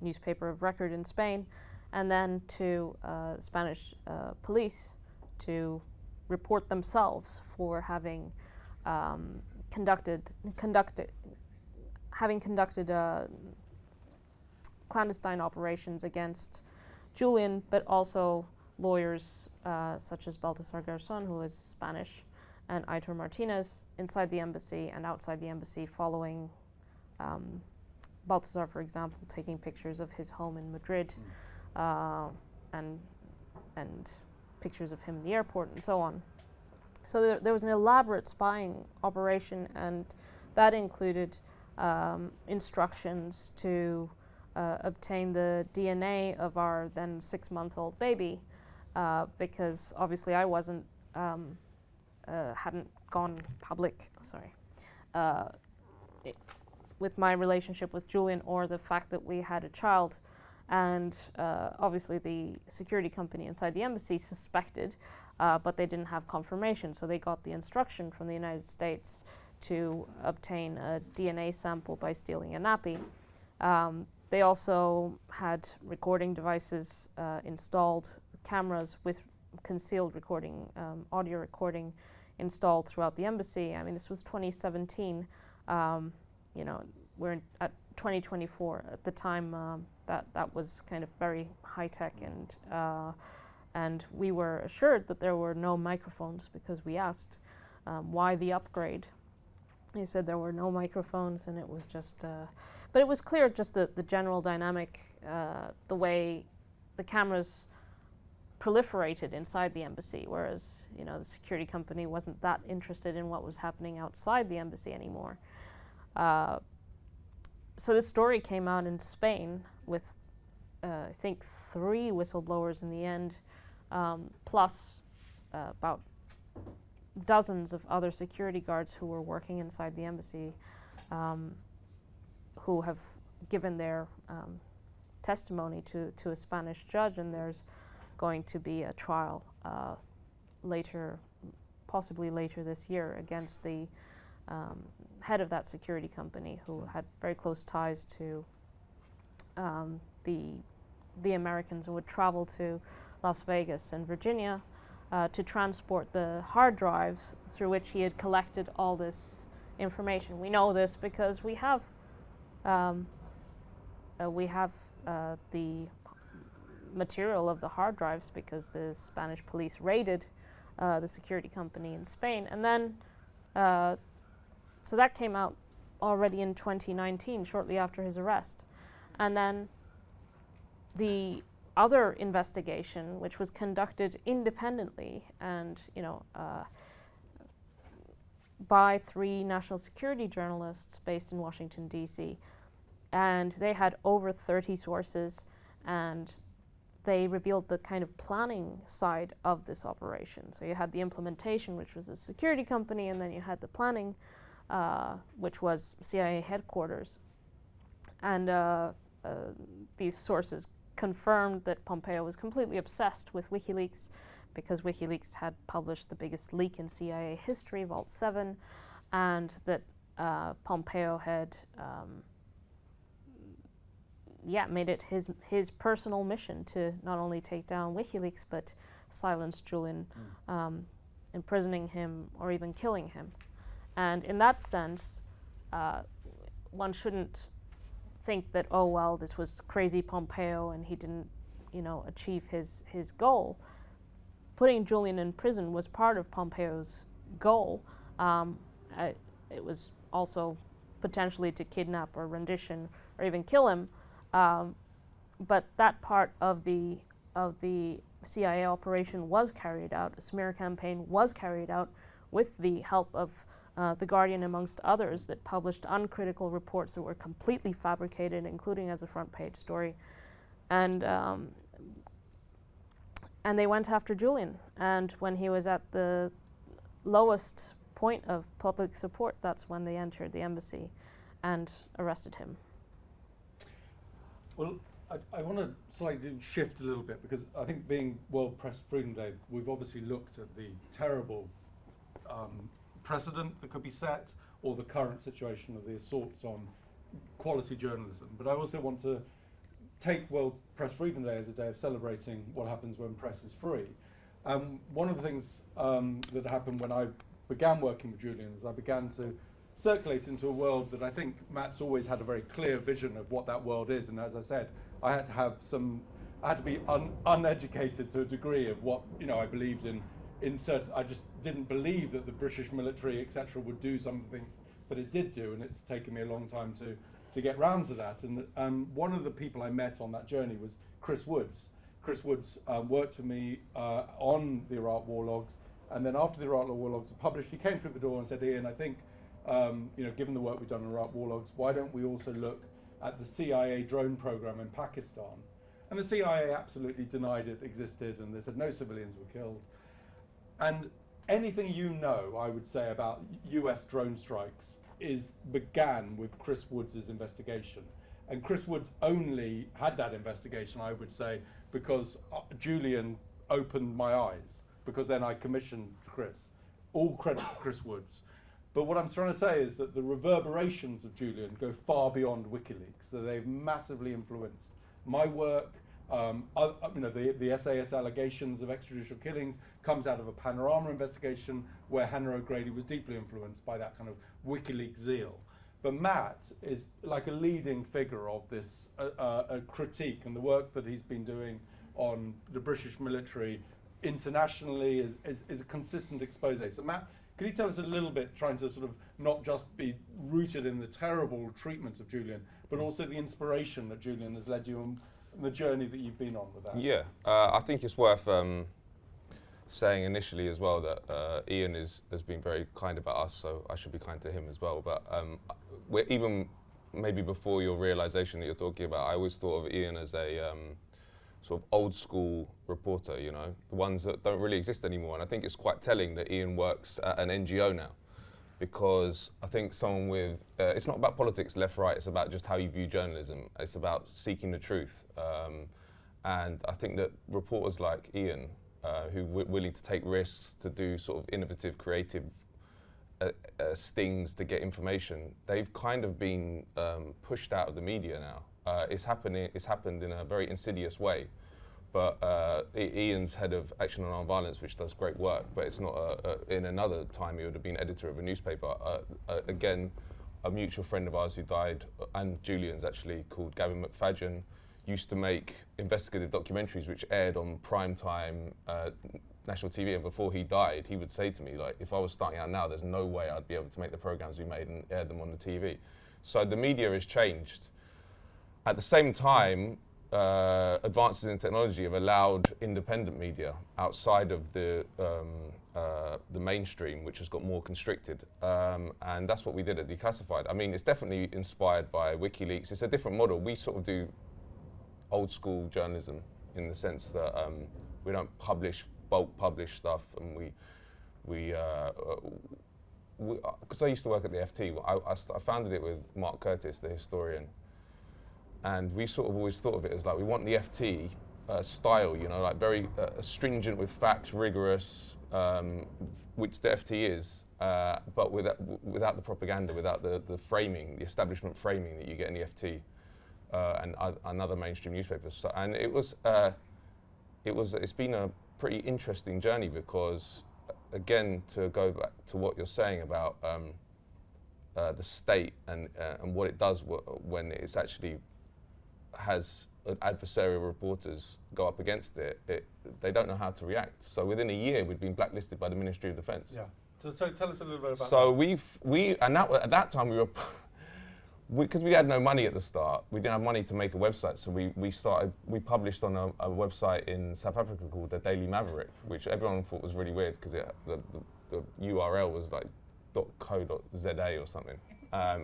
newspaper of record in Spain, and then to Spanish police to report themselves for having conducted clandestine operations against Julian, but also lawyers such as Baltasar Garzón, who is Spanish, and Aitor Martinez inside the embassy and outside the embassy, following Baltasar, for example, taking pictures of his home in Madrid, and pictures of him in the airport, and so on. So there was an elaborate spying operation, and that included instructions to obtain the DNA of our then 6-month-old baby, because obviously I wasn't, hadn't gone public, with my relationship with Julian, or the fact that we had a child. And obviously the security company inside the embassy suspected, but they didn't have confirmation, so they got the instruction from the United States to obtain a DNA sample by stealing a nappy. They also had recording devices installed, cameras with concealed recording, audio recording installed throughout the embassy. I mean, this was 2017. We're at 2024 at the time. That was kind of very high tech, and we were assured that there were no microphones because we asked why the upgrade. He said there were no microphones, and it was just, but it was clear just the general dynamic, the way the cameras proliferated inside the embassy, whereas the security company wasn't that interested in what was happening outside the embassy anymore. So this story came out in Spain with, I think, 3 whistleblowers in the end, plus about dozens of other security guards who were working inside the embassy, who have given their testimony to a Spanish judge, and there's going to be a trial possibly later this year, against the head of that security company, who had very close ties to the Americans, and would travel to Las Vegas and Virginia to transport the hard drives through which he had collected all this information. We know this because we have the material of the hard drives, because the Spanish police raided the security company in Spain, and then so that came out already in 2019, shortly after his arrest. And then the other investigation, which was conducted independently and by 3 national security journalists based in Washington, D.C., and they had over 30 sources, and they revealed the kind of planning side of this operation. So you had the implementation, which was a security company, and then you had the planning, which was CIA headquarters. And these sources confirmed that Pompeo was completely obsessed with WikiLeaks, because WikiLeaks had published the biggest leak in CIA history, Vault 7, and that Pompeo had made it his personal mission to not only take down WikiLeaks, but silence Julian, imprisoning him or even killing him. And in that sense, one shouldn't think that, oh well, this was crazy Pompeo and he didn't, achieve his goal. Putting Julian in prison was part of Pompeo's goal. It was also potentially to kidnap or rendition or even kill him. But that part of the CIA operation was carried out. A smear campaign was carried out with the help of The Guardian amongst others, that published uncritical reports that were completely fabricated, including as a front page story. And they went after Julian. And when he was at the lowest point of public support, that's when they entered the embassy and arrested him. Well, I want to slightly shift a little bit, because I think being World Press Freedom Day, we've obviously looked at the terrible precedent that could be set, or the current situation of the assaults on quality journalism. But I also want to take World Press Freedom Day as a day of celebrating what happens when press is free. One of the things that happened when I began working with Julian is I began to circulate into a world that I think Matt's always had a very clear vision of what that world is. And as I said, I had to be uneducated to a degree of what, I believed in certain, I just didn't believe that the British military, etc., would do something that it did do, and it's taken me a long time to get round to that. And one of the people I met on that journey was Chris Woods. Chris Woods worked for me on the Iraq War Logs, and then after the Iraq War Logs were published, he came through the door and said, Ian, I think, given the work we've done on Iraq War Logs, why don't we also look at the CIA drone program in Pakistan? And the CIA absolutely denied it existed, and they said no civilians were killed. And anything I would say about US drone strikes began with Chris Woods' investigation. And Chris Woods only had that investigation, I would say, because Julian opened my eyes, because then I commissioned Chris. All credit to Chris Woods. But what I'm trying to say is that the reverberations of Julian go far beyond WikiLeaks. So they've massively influenced my work. The SAS allegations of extrajudicial killings comes out of a Panorama investigation where Hannah O'Grady was deeply influenced by that kind of WikiLeaks zeal. But Matt is like a leading figure of this a critique, and the work that he's been doing on the British military internationally is a consistent expose. So Matt, can you tell us a little bit, trying to sort of not just be rooted in the terrible treatment of Julian, but also the inspiration that Julian has led you on the journey that you've been on with that? Yeah, I think it's worth saying initially as well that Ian has been very kind about us, so I should be kind to him as well. But even maybe before your realization that you're talking about, I always thought of Ian as a sort of old school reporter, the ones that don't really exist anymore. And I think it's quite telling that Ian works at an NGO now, because I think someone with, it's not about politics, left, right, it's about just how you view journalism. It's about seeking the truth. And I think that reporters like Ian, who were willing to take risks, to do sort of innovative, creative stings to get information, they've kind of been pushed out of the media now. It's happened in a very insidious way. But Ian's head of Action on Nonviolence, which does great work, but it's not in another time he would have been editor of a newspaper. Again, a mutual friend of ours who died, and Julian's actually, called Gavin McFadden, used to make investigative documentaries which aired on primetime national TV. And before he died, he would say to me, like, if I was starting out now, there's no way I'd be able to make the programs we made and air them on the TV. So the media has changed. At the same time, advances in technology have allowed independent media outside of the mainstream, which has got more constricted, and that's what we did at Declassified. I mean, it's definitely inspired by WikiLeaks. It's a different model. We sort of do old school journalism in the sense that we don't bulk publish stuff, and because I used to work at the FT, I founded it with Mark Curtis, the historian. And we sort of always thought of it as like, we want the FT style, like very stringent with facts, rigorous, which the FT is, but without the propaganda, without the framing, the establishment framing that you get in the FT and other mainstream newspapers. So, and it's been a pretty interesting journey, because, again, to go back to what you're saying about the state and what it does when it's actually has adversarial reporters go up against it, they don't know how to react. So within a year, we'd been blacklisted by the Ministry of Defence. Yeah. So tell us a little bit about so that. At that time we were, because we had no money at the start, we didn't have money to make a website. So we published on a website in South Africa called the Daily Maverick, which everyone thought was really weird, because the URL was like .co.za or something.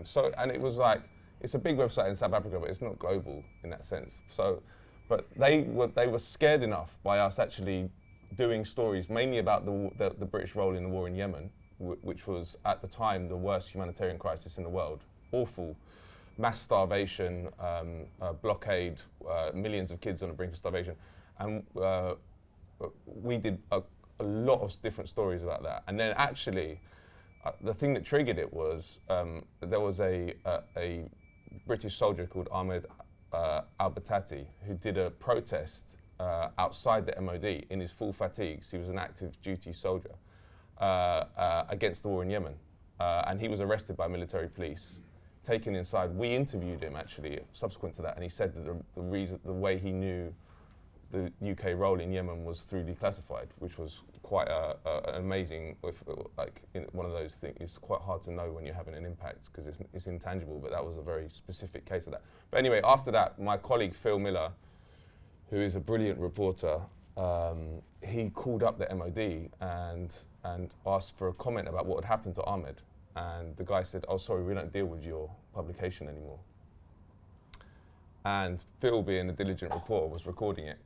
So, and it was like, it's a big website in South Africa, but it's not global in that sense. So, but they were scared enough by us actually doing stories mainly about the British role in the war in Yemen, which was at the time the worst humanitarian crisis in the world. Awful. Mass starvation, blockade, millions of kids on the brink of starvation. And we did a lot of different stories about that. And then actually, the thing that triggered it was there was a British soldier called Ahmed al-Batati who did a protest outside the MOD in his full fatigues. He was an active duty soldier against the war in Yemen. And he was arrested by military police, taken inside. We interviewed him actually subsequent to that, and he said that the way he knew the UK role in Yemen was through declassified, which was quite an amazing, one of those things. It's quite hard to know when you're having an impact because it's intangible, but that was a very specific case of that. But anyway, after that, my colleague Phil Miller, who is a brilliant reporter, he called up the MOD and asked for a comment about what had happened to Ahmed. And the guy said, "Oh, sorry, we don't deal with your publication anymore." And Phil, being a diligent reporter, was recording it.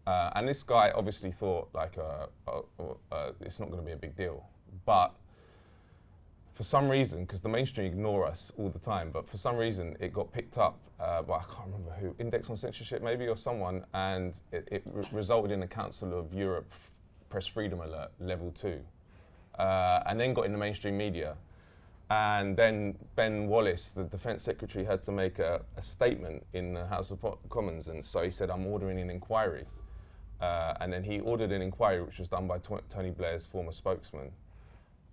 And this guy obviously thought, like, it's not going to be a big deal. But for some reason, because the mainstream ignore us all the time, but for some reason it got picked up by, I can't remember who, Index on Censorship maybe, or someone, and it resulted in a Council of Europe Press Freedom Alert Level 2. And then got in the mainstream media. And then Ben Wallace, the Defence Secretary, had to make a statement in the House of Commons, and so he said, "I'm ordering an inquiry." And then he ordered an inquiry, which was done by Tony Blair's former spokesman.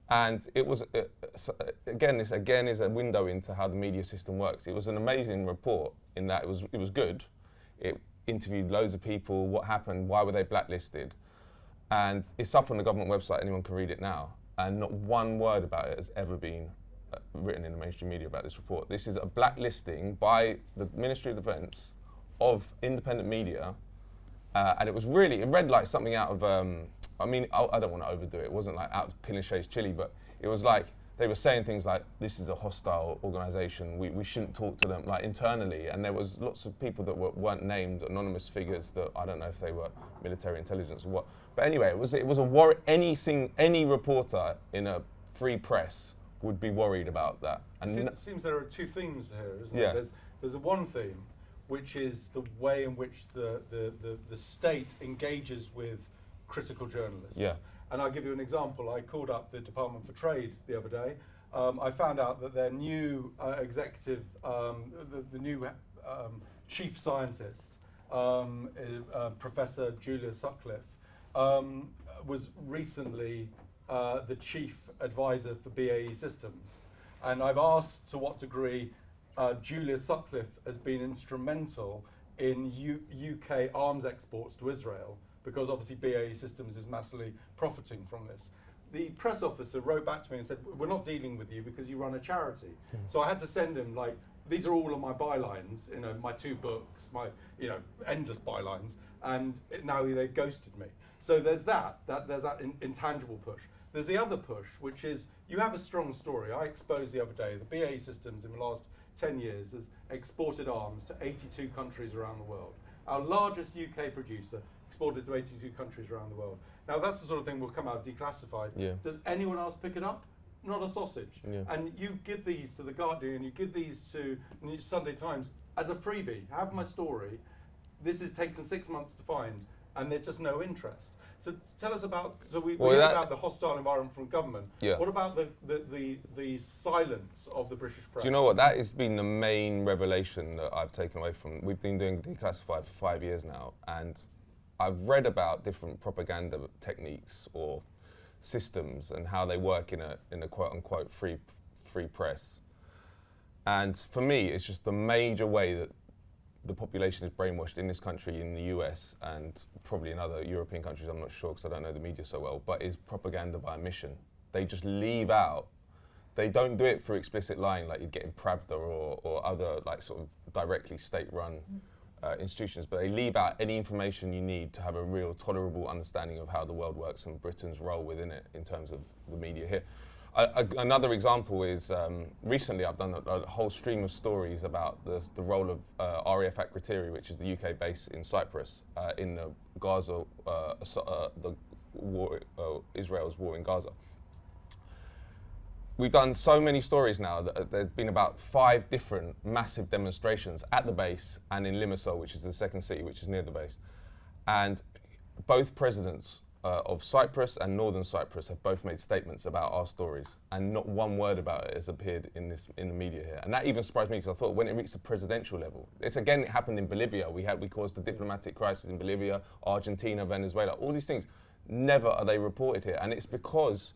And it was, this again is a window into how the media system works. It was an amazing report in that it was good. It interviewed loads of people, what happened, why were they blacklisted. And it's up on the government website, anyone can read it now. And not one word about it has ever been written in the mainstream media about this report. This is a blacklisting by the Ministry of Defence of independent media. And it read like something out of, I don't want to overdo it. It wasn't like out of Pinochet's Chile, but it was like, they were saying things like, this is a hostile organisation, we shouldn't talk to them, like internally. And there was lots of people that weren't named, anonymous figures that I don't know if they were military intelligence or what. But anyway, it was a worry. Any reporter in a free press would be worried about that. And it seems there are two themes here, isn't yeah. there? There's a one theme, which is the way in which the state engages with critical journalists. Yeah. And I'll give you an example. I called up the Department for Trade the other day. I found out that their new executive, the new chief scientist, Professor Julia Sutcliffe, was recently the chief advisor for BAE Systems. And I've asked to what degree Julia Sutcliffe has been instrumental in UK arms exports to Israel, because obviously BAE Systems is massively profiting from this. The press officer wrote back to me and said, "We're not dealing with you because you run a charity." So I had to send him, like, these are all of my bylines, my 2 books, my, endless bylines, and now they've ghosted me. So there's that intangible push. There's the other push, which is, you have a strong story. I exposed the other day, the BAE Systems in the last 10 years has exported arms to 82 countries around the world. Our largest UK producer exported to 82 countries around the world. Now that's the sort of thing will come out declassified. Yeah. Does anyone else pick it up? Not a sausage. Yeah. And you give these to The Guardian, you give these to Sunday Times as a freebie. Have my story. This has taken 6 months to find, and there's just no interest. So tell us about, we hear about the hostile environment from government. Yeah. What about the silence of the British press? Do you know what? That has been the main revelation that I've taken away from. We've been doing Declassified for 5 years now, and I've read about different propaganda techniques or systems and how they work in a quote unquote free press. And for me, it's just the major way that the population is brainwashed in this country, in the US, and probably in other European countries, I'm not sure because I don't know the media so well, but is propaganda by omission. They just leave out, they don't do it through explicit lying like you'd get in Pravda or other like sort of directly state-run institutions, but they leave out any information you need to have a real tolerable understanding of how the world works and Britain's role within it in terms of the media here. Another example is recently I've done a whole stream of stories about the role of RAF Akrotiri, which is the UK base in Cyprus, in the Gaza, the war, Israel's war in Gaza. We've done so many stories now that there's been about 5 different massive demonstrations at the base and in Limassol, which is the second city, which is near the base. And both presidents of Cyprus and Northern Cyprus have both made statements about our stories, and not one word about it has appeared in the media here. And that even surprised me, because I thought when it reached the presidential level, it happened in Bolivia. We caused the diplomatic crisis in Bolivia, Argentina, Venezuela, all these things. Never are they reported here, and it's because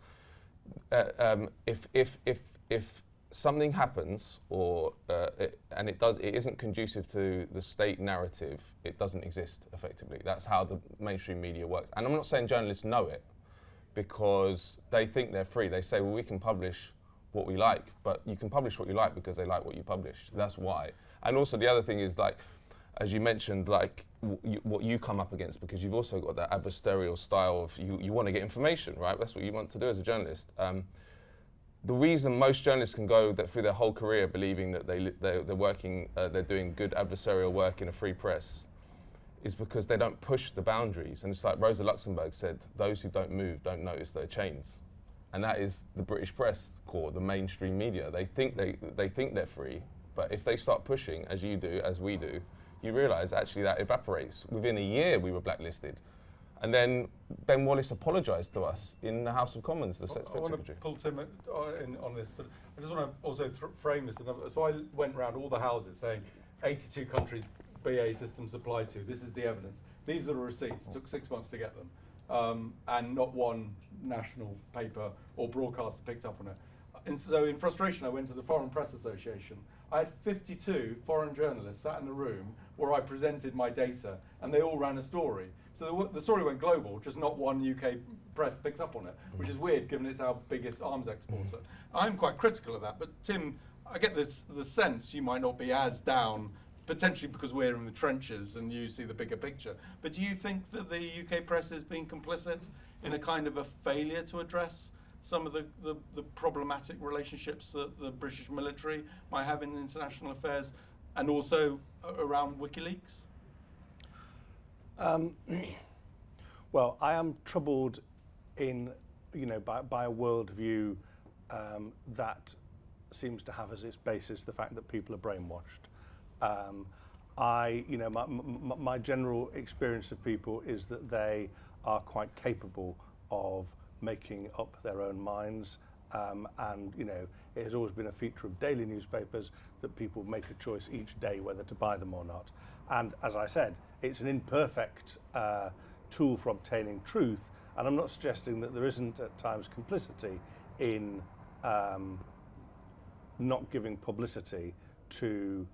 if something happens and it isn't conducive to the state narrative, it doesn't exist effectively. That's how the mainstream media works. And I'm not saying journalists know it, because they think they're free. They say, well, we can publish what we like, but you can publish what you like because they like what you publish. That's why. And also the other thing is, like, as you mentioned, like what you come up against, because you've also got that adversarial style of you want to get information, right? That's what you want to do as a journalist. The reason most journalists can go through their whole career believing that they're doing good adversarial work in a free press is because they don't push the boundaries. And it's like Rosa Luxemburg said, those who don't move don't notice their chains. And that is the British press corps, the mainstream media. They think they're free, but if they start pushing, as you do, as we do, you realise actually that evaporates. Within a year we were blacklisted. And then Ben Wallace apologised to us in the House of Commons, the Secretary. I want to pull Tim in on this, but I just want to also frame this. So I went around all the houses saying 82 countries BA systems applied to. This is the evidence. These are the receipts. It took 6 months to get them. And not one national paper or broadcaster picked up on it. And so in frustration, I went to the Foreign Press Association. I had 52 foreign journalists sat in a room where I presented my data, and they all ran a story. So the story went global, just not one UK press picks up on it, which is weird given it's our biggest arms exporter. I'm quite critical of that, but Tim, I get the sense you might not be as down, potentially because we're in the trenches and you see the bigger picture. But do you think that the UK press is being complicit in a kind of a failure to address some of the problematic relationships that the British military might have in international affairs, and also around WikiLeaks? Well, I am troubled by a worldview that seems to have as its basis the fact that people are brainwashed. My general experience of people is that they are quite capable of making up their own minds, and it has always been a feature of daily newspapers that people make a choice each day whether to buy them or not. And as I said, it's an imperfect tool for obtaining truth, and I'm not suggesting that there isn't at times complicity in not giving publicity to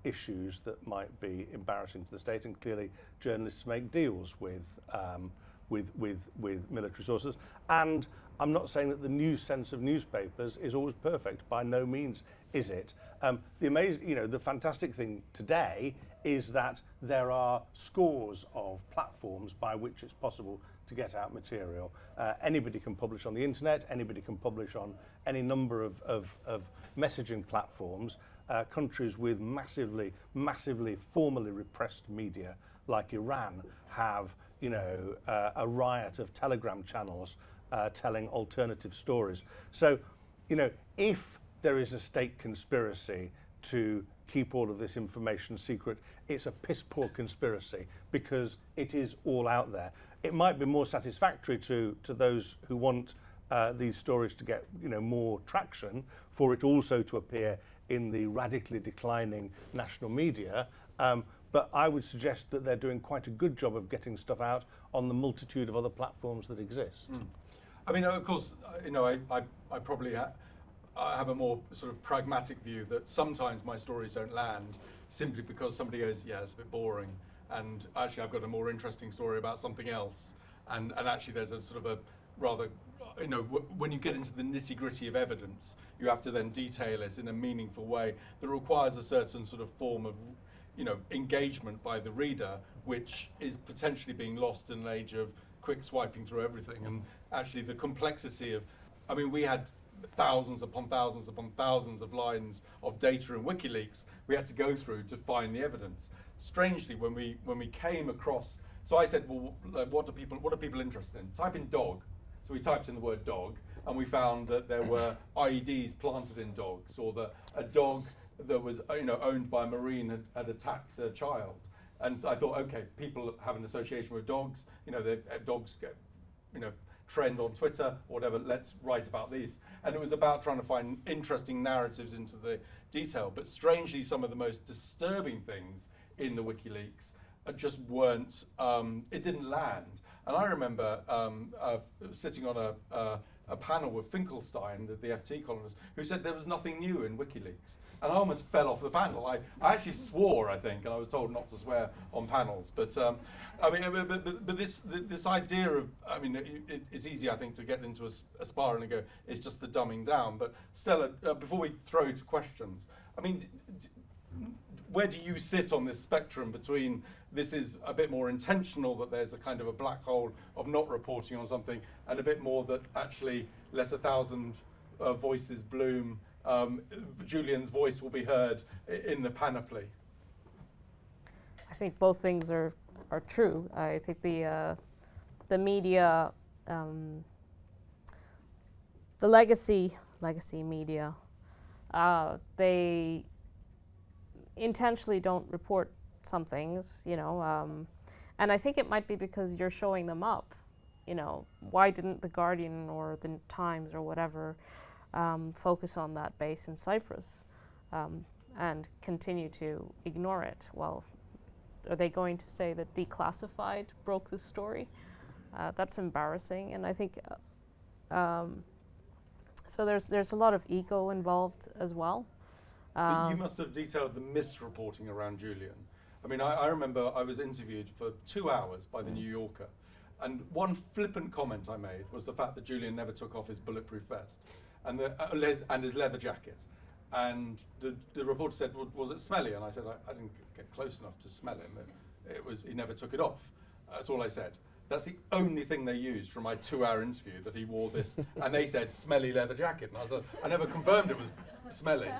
issues that might be embarrassing to the state, and clearly journalists make deals with military sources. And I'm not saying that the news sense of newspapers is always perfect. By no means is it. The fantastic thing today is that there are scores of platforms by which it's possible to get out material. Anybody can publish on the internet. Anybody can publish on any number of messaging platforms. Countries with massively formally repressed media, like Iran, have a riot of Telegram channels telling alternative stories. So, if there is a state conspiracy to keep all of this information secret, it's a piss poor conspiracy, because it is all out there. It might be more satisfactory to those who want these stories to get more traction, for it also to appear in the radically declining national media. But I would suggest that they're doing quite a good job of getting stuff out on the multitude of other platforms that exist. I mean, of course, I probably I have a more sort of pragmatic view that sometimes my stories don't land simply because somebody goes, yeah, it's a bit boring, and actually I've got a more interesting story about something else, and actually there's a sort of a rather, when you get into the nitty-gritty of evidence, you have to then detail it in a meaningful way that requires a certain sort of form of engagement by the reader, which is potentially being lost in an age of quick swiping through everything. And actually the complexity of, we had thousands upon thousands upon thousands of lines of data in WikiLeaks we had to go through to find the evidence. Strangely, when we came across, so I said, well, what are people interested in? Type in dog. So we typed in the word dog, and we found that there were IEDs planted in dogs, or that a dog that was owned by a Marine had attacked a child. And I thought, okay, people have an association with dogs. Dogs get, trend on Twitter or whatever. Let's write about these. And it was about trying to find interesting narratives into the detail. But strangely, some of the most disturbing things in the WikiLeaks just weren't. It didn't land. And I remember sitting on a panel with Finkelstein, the FT columnist, who said there was nothing new in WikiLeaks. And I almost fell off the panel. I actually swore, I think, and I was told not to swear on panels. But but this idea of, it's easy, I think, to get into a spiral and go, it's just the dumbing down. But Stella, before we throw to questions, where do you sit on this spectrum between this is a bit more intentional, that there's a kind of a black hole of not reporting on something, and a bit more that actually let 1,000 voices bloom, Julian's voice will be heard in the panoply? I think both things are true. I think the media, the legacy media, they intentionally don't report some things, and I think it might be because you're showing them up. Why didn't the Guardian or the Times or whatever focus on that base in Cyprus and continue to ignore it? Well, are they going to say that Declassified broke the story? That's embarrassing, and I think so. There's a lot of ego involved as well. But you must have detailed the misreporting around Julian. I remember I was interviewed for 2 hours by the New Yorker, and one flippant comment I made was the fact that Julian never took off his bulletproof vest and his leather jacket. And the reporter said, well, was it smelly? And I said, I didn't get close enough to smell him. He never took it off. That's all I said. That's the only thing they used from my 2-hour interview, that he wore this. And they said, smelly leather jacket. And I never confirmed it was smelly.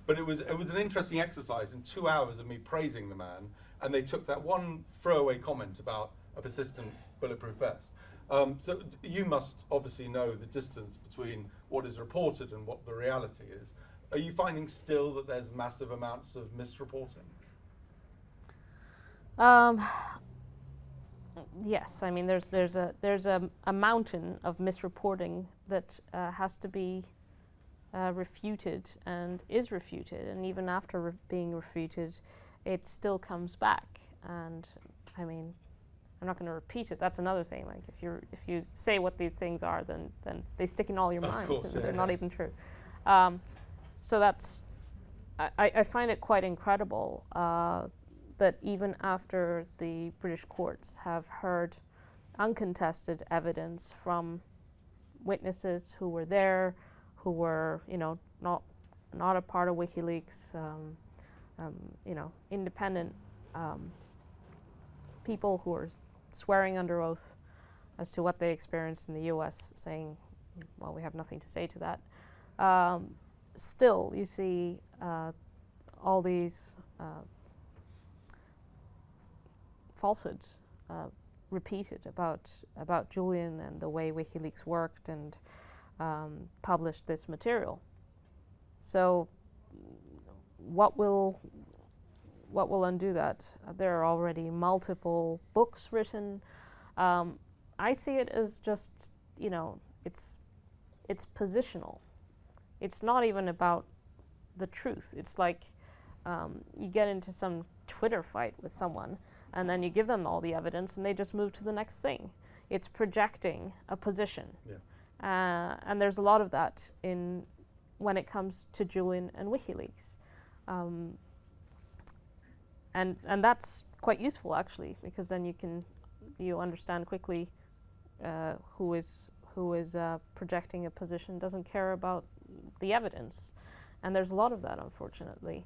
But it was an interesting exercise in 2 hours of me praising the man. And they took that one throwaway comment about a persistent bulletproof vest. So you must obviously know the distance between what is reported and what the reality is. Are you finding still that there's massive amounts of misreporting? Yes, there's a mountain of misreporting that has to be refuted and is refuted, and even after being refuted, it still comes back. And I'm not going to repeat it. That's another thing. Like if you say what these things are, then they stick in all your minds, course, and yeah, they're not even true. So that's I find it quite incredible that even after the British courts have heard uncontested evidence from witnesses who were there, who were not a part of WikiLeaks, independent people who are swearing under oath as to what they experienced in the U.S., saying, well, we have nothing to say to that. Still, you see all these falsehoods repeated about Julian and the way WikiLeaks worked, and published this material. So, what will undo that? There are already multiple books written. I see it as just, it's positional. It's not even about the truth. It's like you get into some Twitter fight with someone, and then you give them all the evidence, and they just move to the next thing. It's projecting a position. Yeah. And there's a lot of that when it comes to Julian and WikiLeaks. And that's quite useful, actually, because then you understand quickly who is projecting a position, doesn't care about the evidence. And there's a lot of that, unfortunately.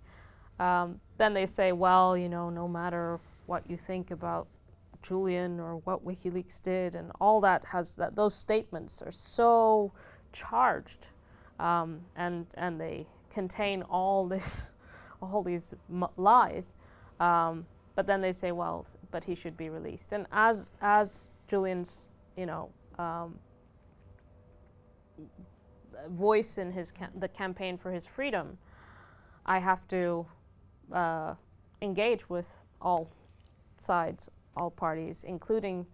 Then they say, well, no matter what you think about Julian or what WikiLeaks did, and all that those statements are so charged. and they contain all these lies. But then they say, well, but he should be released. And as Julian's, voice in the campaign for his freedom, I have to engage with all sides, all parties, including,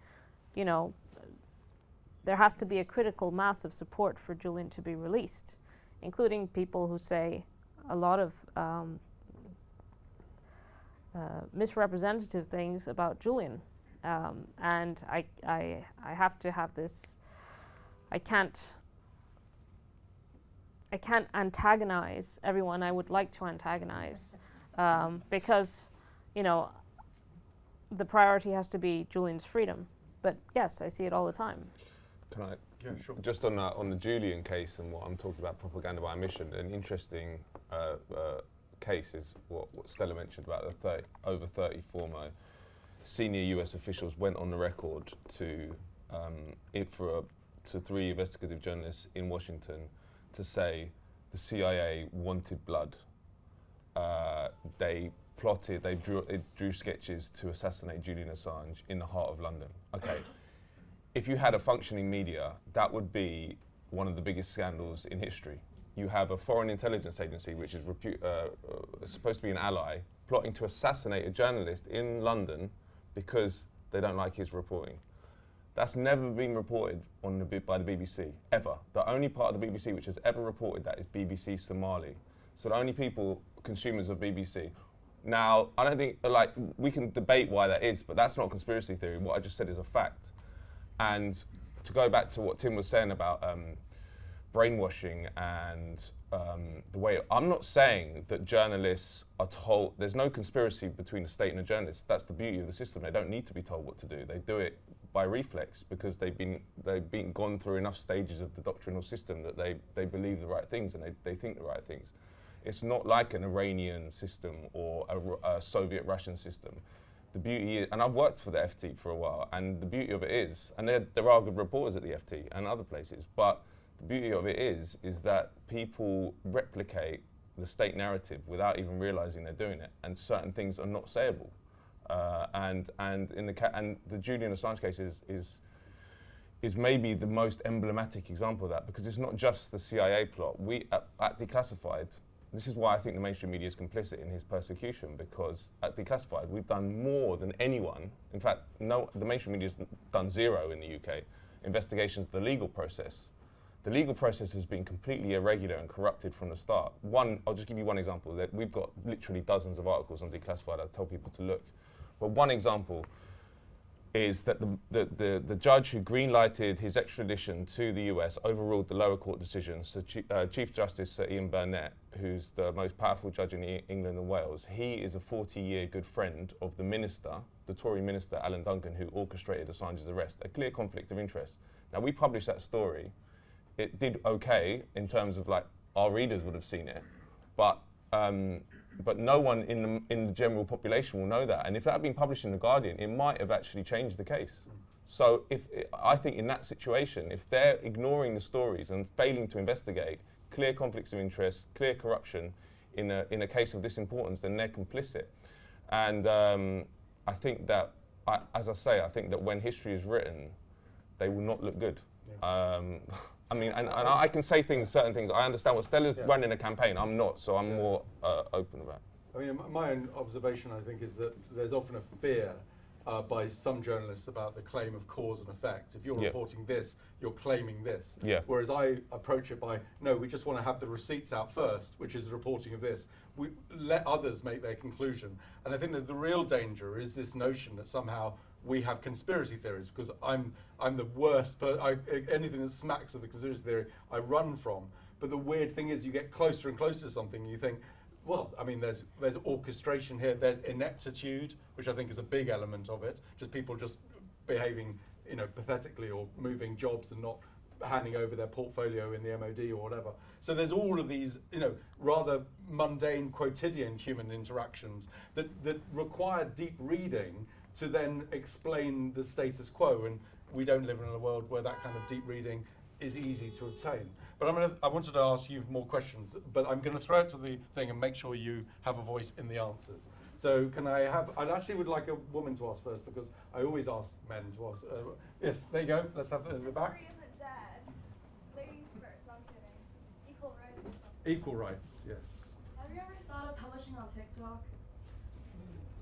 there has to be a critical mass of support for Julian to be released, including people who say a lot of misrepresentative things about Julian. And I have to have this, I can't antagonize everyone I would like to antagonize, because, the priority has to be Julian's freedom. But yes, I see it all the time. Can I? Yeah, sure. Just on the Julian case and what I'm talking about, propaganda by omission, an interesting case is what Stella mentioned about the over 30 former senior US officials went on the record to 3 investigative journalists in Washington to say the CIA wanted blood. They drew sketches to assassinate Julian Assange in the heart of London. Okay, if you had a functioning media, that would be one of the biggest scandals in history. You have a foreign intelligence agency, which is supposed to be an ally, plotting to assassinate a journalist in London because they don't like his reporting. That's never been reported by the BBC, ever. The only part of the BBC which has ever reported that is BBC Somali. So the only consumers of BBC. Now, I don't think, we can debate why that is, but that's not conspiracy theory. What I just said is a fact. And to go back to what Tim was saying about brainwashing and the way, I'm not saying that journalists are told, there's no conspiracy between the state and the journalists. That's the beauty of the system. They don't need to be told what to do. They do it by reflex because they've been gone through enough stages of the doctrinal system that they believe the right things and they think the right things. It's not like an Iranian system or a Soviet Russian system. The beauty is, and I've worked for the FT for a while, and the beauty of it is, and there are good reporters at the FT and other places, but the beauty of it is that people replicate the state narrative without even realizing they're doing it, and certain things are not sayable. And the Julian Assange case is maybe the most emblematic example of that, because it's not just the CIA plot. We at Declassified, this is why I think the mainstream media is complicit in his persecution, because at Declassified we've done more than anyone. In fact, the mainstream media's done zero in the UK investigations of the legal process. The legal process has been completely irregular and corrupted from the start. I'll just give you one example. That we've got literally dozens of articles on Declassified. I tell people to look. But one example is that the judge who green-lighted his extradition to the US overruled the lower court decision. So Chief Justice Sir Ian Burnett, who's the most powerful judge in England and Wales, he is a 40-year good friend of the minister, the Tory minister Alan Duncan, who orchestrated Assange's arrest. A clear conflict of interest. Now, we published that story. It did okay in terms of our readers would have seen it, but no one in the general population will know that. And if that had been published in The Guardian, it might have actually changed the case. So I think in that situation, if they're ignoring the stories and failing to investigate clear conflicts of interest, clear corruption in a case of this importance, then they're complicit. And I think that, as I say, I think that when history is written, they will not look good. Yeah. I mean, and I can say certain things. I understand what Stella's running a campaign. I'm not, so I'm more open about it. I mean, my own observation, I think, is that there's often a fear by some journalists about the claim of cause and effect. If you're reporting this, you're claiming this. Yeah. Whereas I approach it by, no, we just want to have the receipts out first, which is the reporting of this. We let others make their conclusion. And I think that the real danger is this notion that somehow we have conspiracy theories, because I'm the worst, anything that smacks of the conspiracy theory, I run from. But the weird thing is you get closer and closer to something and you think, well, I mean, there's orchestration here, there's ineptitude, which I think is a big element of it, just people just behaving, pathetically or moving jobs and not handing over their portfolio in the MOD or whatever. So there's all of these, rather mundane, quotidian human interactions that require deep reading to then explain the status quo, and we don't live in a world where that kind of deep reading is easy to obtain. But I wanted to ask you more questions, but I'm going to throw it to the thing and make sure you have a voice in the answers. So I actually would like a woman to ask first, because I always ask men to ask. Yes, there you go. Let's have this in the back. Chivalry isn't dead. Ladies first, no, I'm kidding. Equal rights or something. Equal rights, yes. Have you ever thought of publishing on TikTok?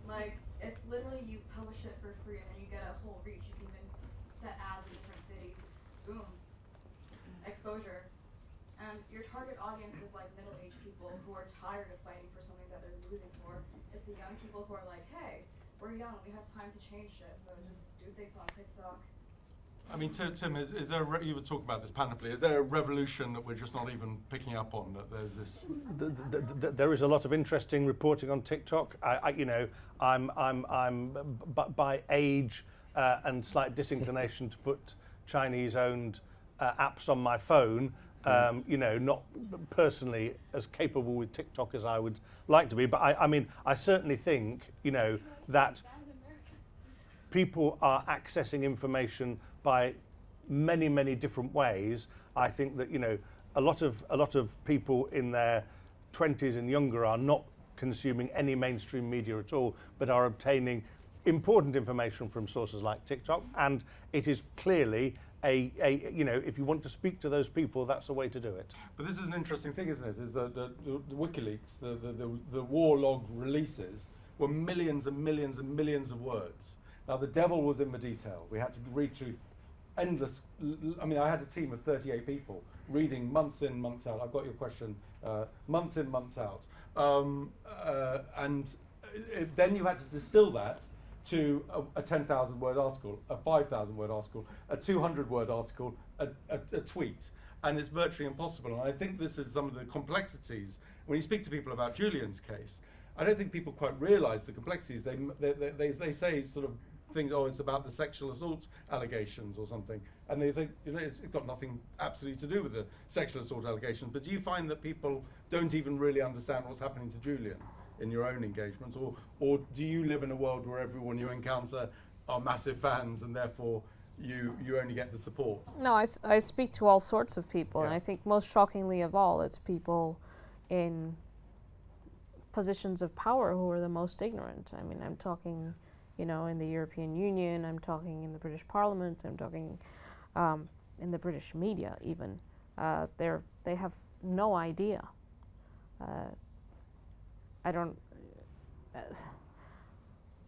Like, it's literally you publish it for free and then you get a whole reach. You can even set ads in different cities. Boom. Exposure. And your target audience is like middle-aged people who are tired of fighting for something that they're losing for. It's the young people who are like, hey, we're young, we have time to change shit, so just do things on TikTok. I mean, Tim, is there you were talking about this panoply. Is there a revolution that we're just not even picking up on? That there's this. There is a lot of interesting reporting on TikTok. I'm by age and slight disinclination to put Chinese-owned apps on my phone. Not personally as capable with TikTok as I would like to be, but I certainly think, that people are accessing information by many, many different ways. I think that, a lot of people in their 20s and younger are not consuming any mainstream media at all, but are obtaining important information from sources like TikTok, and it is clearly if you want to speak to those people, that's the way to do it. But this is an interesting thing, isn't it? Is that the WikiLeaks, the war log releases were millions and millions and millions of words. Now the devil was in the detail. We had to read through endless. I had a team of 38 people reading months in, months out. I've got your question. Months in, months out, then you had to distill that to a 10,000 word article, a 5,000 word article, a 200 word article, a tweet, and it's virtually impossible. And I think this is some of the complexities. When you speak to people about Julian's case, I don't think people quite realise the complexities. They say sort of things, it's about the sexual assault allegations or something, and they think it's got nothing absolutely to do with the sexual assault allegations. But do you find that people don't even really understand what's happening to Julian in your own engagements, or do you live in a world where everyone you encounter are massive fans and therefore you only get the support? No, I speak to all sorts of people, Yeah. and I think most shockingly of all, it's people in positions of power who are the most ignorant. I mean, I'm talking, in the European Union, I'm talking in the British Parliament, I'm talking in the British media even. They have no idea.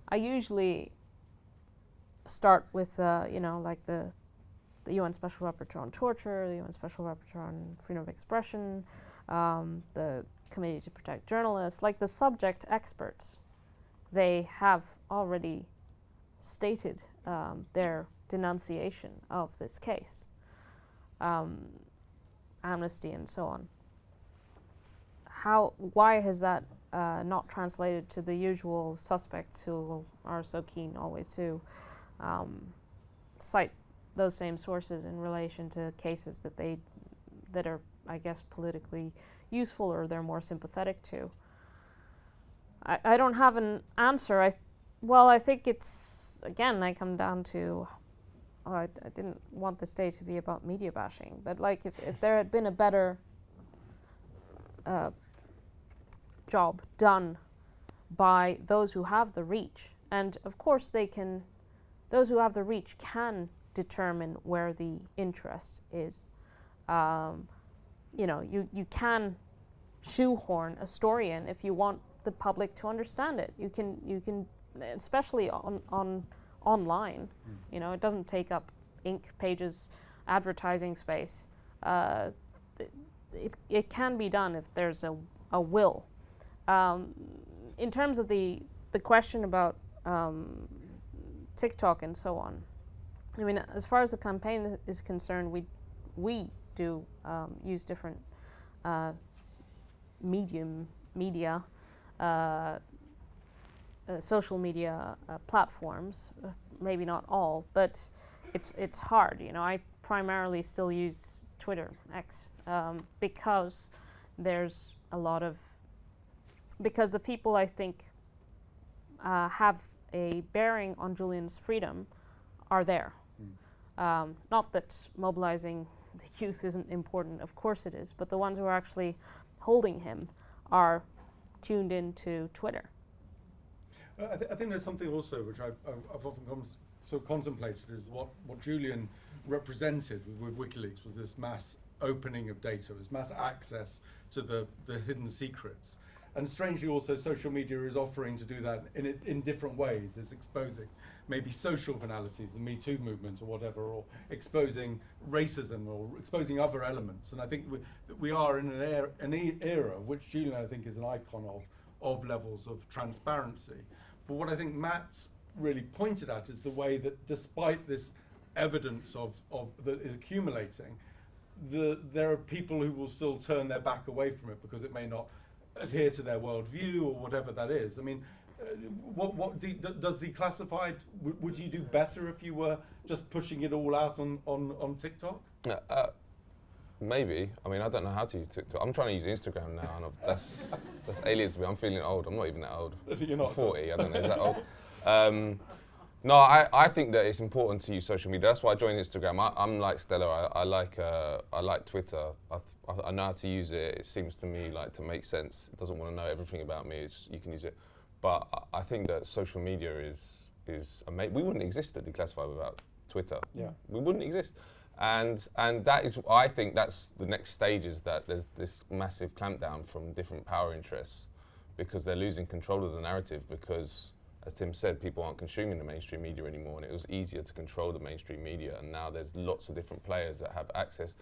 I usually start with, like the UN Special Rapporteur on Torture, the UN Special Rapporteur on Freedom of Expression, the Committee to Protect Journalists, like the subject experts. They have already stated their denunciation of this case, Amnesty and so on. Why has that not translated to the usual suspects who are so keen always to cite those same sources in relation to cases that are, I guess, politically useful or they're more sympathetic to? I don't have an answer. I think it's, again, I come down to, I didn't want this day to be about media bashing, but like if there had been a better job done by those who have the reach, and of course those who have the reach can determine where the interest is. You can shoehorn a story in if you want the public to understand it. You can, especially online. It doesn't take up ink, pages, advertising space. It can be done if there's a will. In terms of the question about TikTok and so on, I mean, as far as the campaign is concerned, we do use different media, social media platforms. Maybe not all, but it's hard. I primarily still use Twitter, X, because there's a lot of, because the people I think have a bearing on Julian's freedom are there. Not that mobilizing the youth isn't important. Of course it is, but the ones who are actually holding him are tuned into Twitter. I think there's something also which I've often sort of contemplated, is what Julian represented with WikiLeaks was this mass opening of data, was mass access to the hidden secrets. And strangely also social media is offering to do that in different ways. It's exposing maybe social banalities, the Me Too movement or whatever, or exposing racism or exposing other elements. And I think we are in an era which Julian, I think, is an icon of levels of transparency. But what I think Matt's really pointed at is the way that despite this evidence that is accumulating, there are people who will still turn their back away from it because it may not adhere to their worldview or whatever that is. I mean, does declassified, would you do better if you were just pushing it all out on TikTok? Maybe. I mean, I don't know how to use TikTok. I'm trying to use Instagram now, and that's alien to me. I'm feeling old. I'm not even that old. You're not. I'm 40. I don't know. Is that old? No, I think that it's important to use social media. That's why I joined Instagram. I'm like Stella. I like Twitter. I know how to use it. It seems to me like to make sense. It doesn't want to know everything about me. You can use it. But I think that social media is amazing. We wouldn't exist at Declassified without Twitter. Yeah. We wouldn't exist. And that is, I think that's the next stage, is that there's this massive clampdown from different power interests because they're losing control of the narrative because, as Tim said, people aren't consuming the mainstream media anymore, and it was easier to control the mainstream media, and now there's lots of different players that have access.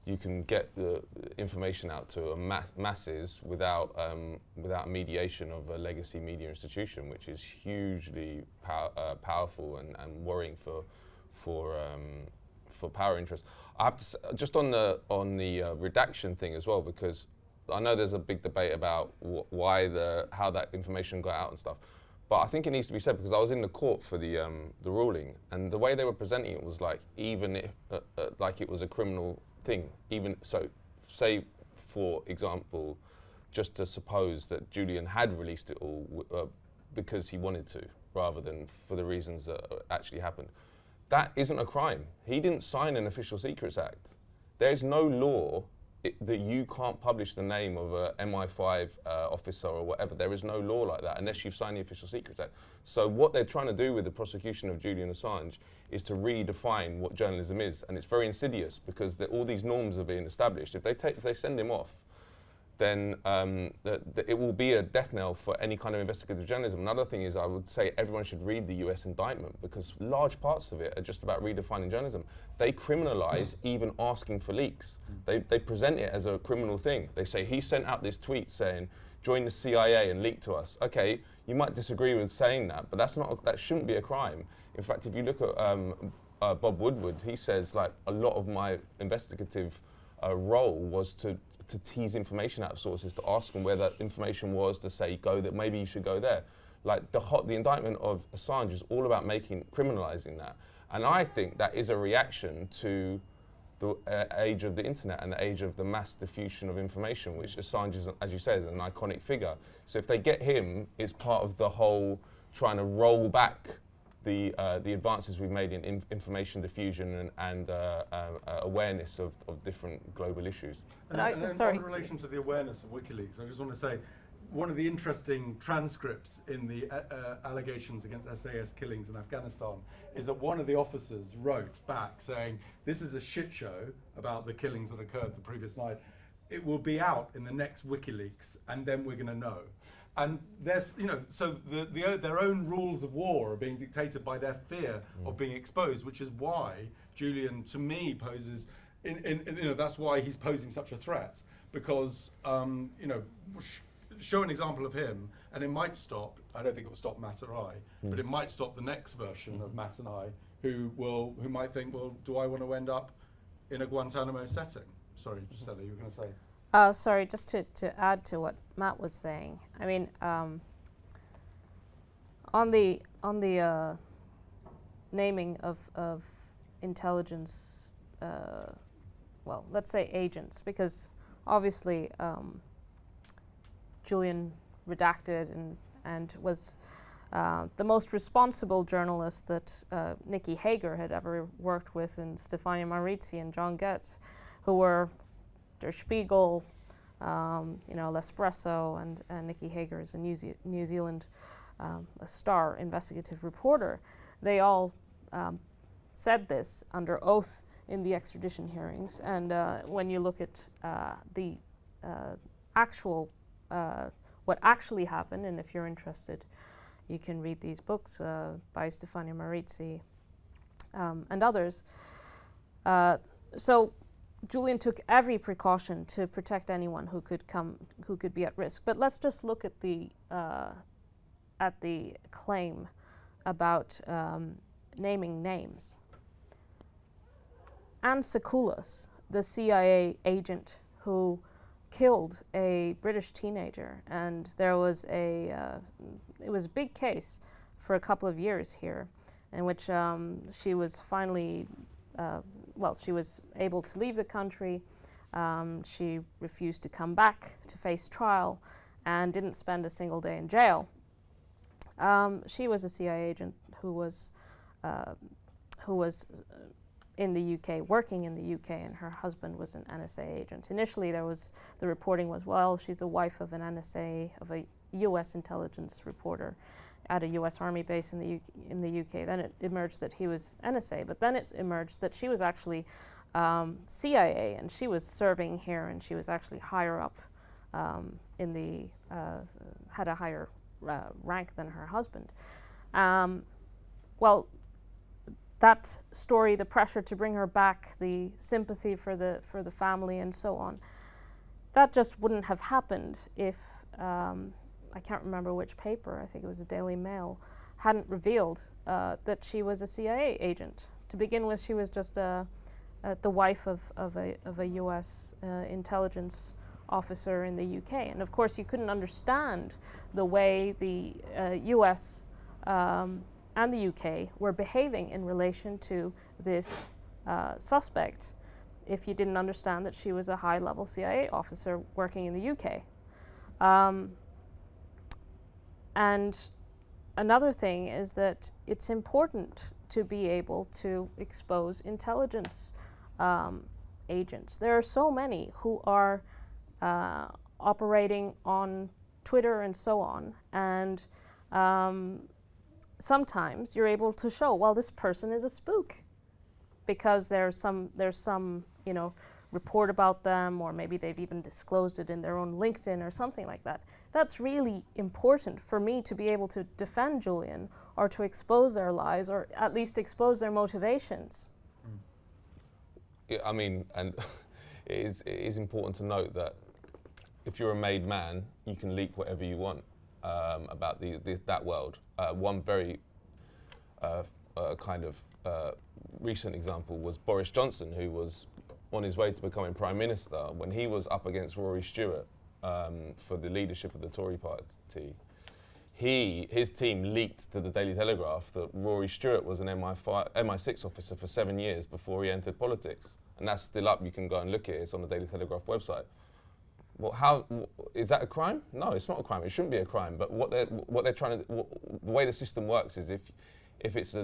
You can get the information out to masses without mediation of a legacy media institution, which is hugely powerful and worrying for power interests. I have to say, just on the redaction thing as well, because I know there's a big debate about how that information got out and stuff. But I think it needs to be said, because I was in the court for the ruling, and the way they were presenting it was like, even if, like it was a criminal thing. Even so, say for example, just to suppose that Julian had released it all because he wanted to, rather than for the reasons that actually happened. That isn't a crime. He didn't sign an Official Secrets Act. There's no law that you can't publish the name of a MI5 officer or whatever. There is no law like that unless you've signed the Official Secrets Act. So what they're trying to do with the prosecution of Julian Assange is to redefine what journalism is, and it's very insidious because all these norms are being established. If they send him off, then it will be a death knell for any kind of investigative journalism. Another thing is, I would say everyone should read the US indictment, because large parts of it are just about redefining journalism. They criminalize even asking for leaks. They present it as a criminal thing. They say, he sent out this tweet saying, join the CIA and leak to us. Okay, you might disagree with saying that, but that shouldn't be a crime. In fact, if you look at Bob Woodward, he says, like, a lot of my investigative role was to tease information out of sources, to ask them where that information was, to say, maybe you should go there. Like the indictment of Assange is all about criminalizing that. And I think that is a reaction to the age of the internet and the age of the mass diffusion of information, which Assange is, as you say, is an iconic figure. So if they get him, it's part of the whole trying to roll back the advances we've made in information diffusion and awareness of different global issues. And sorry. In relation to the awareness of WikiLeaks, I just want to say, one of the interesting transcripts in the allegations against SAS killings in Afghanistan is that one of the officers wrote back saying, this is a shit show about the killings that occurred the previous night. It will be out in the next WikiLeaks, and then we're going to know. And there's, so their own rules of war are being dictated by their fear of being exposed, which is why Julian, to me, poses, that's why he's posing such a threat, because, show an example of him, and it might stop, I don't think it will stop Matt or I, but it might stop the next version of Matt and I, who might think, well, do I want to end up in a Guantanamo setting? Sorry, Stella, you were going to say. Sorry, just to add to what Matt was saying. I mean, on the naming of intelligence, well, let's say agents, because obviously Julian redacted and was The most responsible journalists that Nikki Hager had ever worked with, and Stefania Marizzi and John Getz, who were Der Spiegel, L'Espresso, and Nikki Hager is a New Zealand a star investigative reporter. They all said this under oath in the extradition hearings. And when you look at the actual, what actually happened, and if you're interested, you can read these books by Stefania Marizzi and others. So Julian took every precaution to protect anyone who could be at risk. But let's just look at the claim about naming names. Anne Sekulas, the CIA agent who killed a British teenager, and there was it was a big case for a couple of years here, in which she was finally, she was able to leave the country. She refused to come back to face trial, and didn't spend a single day in jail. She was a CIA agent who was in the UK, working in the UK, and her husband was an NSA agent. Initially, the reporting was, well, she's a wife of an NSA, of a US intelligence reporter at a US Army base in the UK. Then it emerged that he was NSA, but then it emerged that she was actually CIA, and she was serving here, and she was actually higher up had a higher rank than her husband. That story, the pressure to bring her back, the sympathy for the family, and so on, that just wouldn't have happened if I can't remember which paper, I think it was the Daily Mail, hadn't revealed that she was a CIA agent. To begin with, she was just the wife of a U.S. Intelligence officer in the UK, and of course you couldn't understand the way the U.S. And the UK were behaving in relation to this suspect if you didn't understand that she was a high-level CIA officer working in the UK. And another thing is that it's important to be able to expose intelligence agents. There are so many who are operating on Twitter and so on, and sometimes you're able to show, well, this person is a spook because there's some report about them, or maybe they've even disclosed it in their own LinkedIn or something like that. That's really important for me to be able to defend Julian, or to expose their lies, or at least expose their motivations. Yeah, I mean, and it is important to note that if you're a made man, you can leak whatever you want about that world. One very recent example was Boris Johnson, who was on his way to becoming Prime Minister. When he was up against Rory Stewart for the leadership of the Tory party, his team leaked to the Daily Telegraph that Rory Stewart was an MI6 officer for 7 years before he entered politics. And that's still up, you can go and look at it, it's on the Daily Telegraph website. Well, is that a crime? No, it's not a crime. It shouldn't be a crime. But what they're trying to, the way the system works is if it's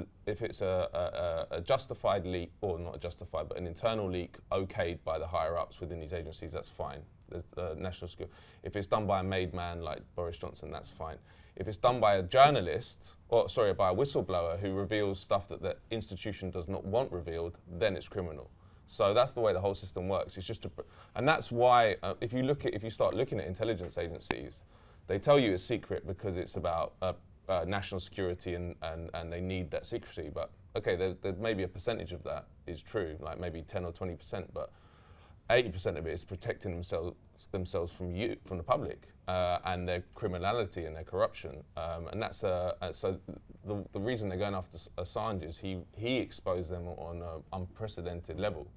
a justified leak, or not justified, but an internal leak okayed by the higher ups within these agencies, that's fine. The national security. If it's done by a made man like Boris Johnson, that's fine. If it's done by a journalist, by a whistleblower who reveals stuff that the institution does not want revealed, then it's criminal. So that's the way the whole system works. It's just, and that's why if you start looking at intelligence agencies, they tell you it's secret because it's about national security and they need that secrecy. But okay, there may be a percentage of that is true, like maybe 10 or 20%, but 80% of it is protecting themselves from the public and their criminality and their corruption. And that's so the reason they're going after Assange is he exposed them on an unprecedented level.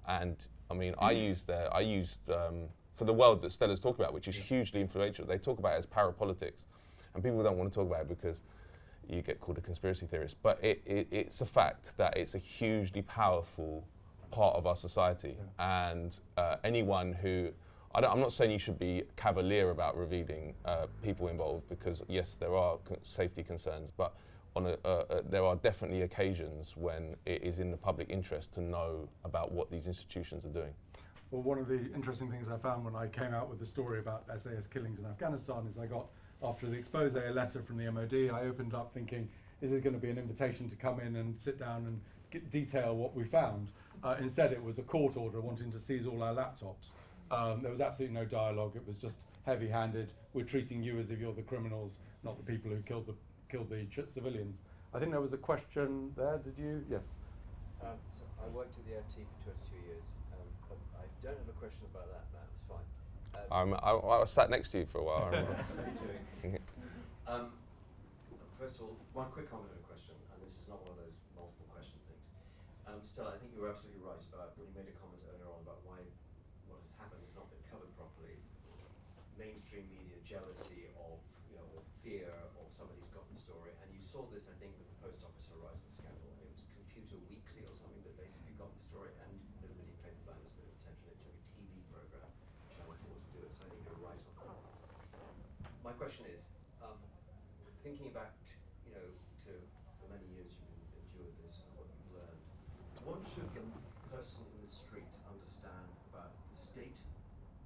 And I mean, I used for the world that Stella's talking about, which is hugely influential. They talk about it as parapolitics, and people don't want to talk about it because you get called a conspiracy theorist. But it's a fact that it's a hugely powerful part of our society, and anyone who I'm not saying you should be cavalier about revealing people involved, because yes, there are safety concerns, but there are definitely occasions when it is in the public interest to know about what these institutions are doing. Well, one of the interesting things I found when I came out with the story about SAS killings in Afghanistan is I got, after the expose, a letter from the MOD. I opened up thinking, is it going to be an invitation to come in and sit down and detail what we found? Instead, it was a court order wanting to seize all our laptops. There was absolutely no dialogue. It was just heavy-handed. We're treating you as if you're the criminals, not the people who killed the civilians. I think there was a question there. Did you? Yes. So I worked at the FT for 22 years, but I don't have a question about that. That's fine. I sat next to you for a while. I remember. First of all, one quick comment and a question, and this is not one of those multiple question things. Stella, I think you were absolutely right about when you made a comment earlier on about why what has happened has not been covered properly. Mainstream media jealousy of, or fear of somebody's got the story, and you saw this, I think, with the Post Office Horizon scandal, and it was Computer Weekly or something that basically got the story, and they really played the blindest bit of attention. It took a TV program, Channel 4, to do it. So I think you're right on that. My question is, thinking back, to the many years you've endured this and what you've learned, what should the person in the street understand about the state,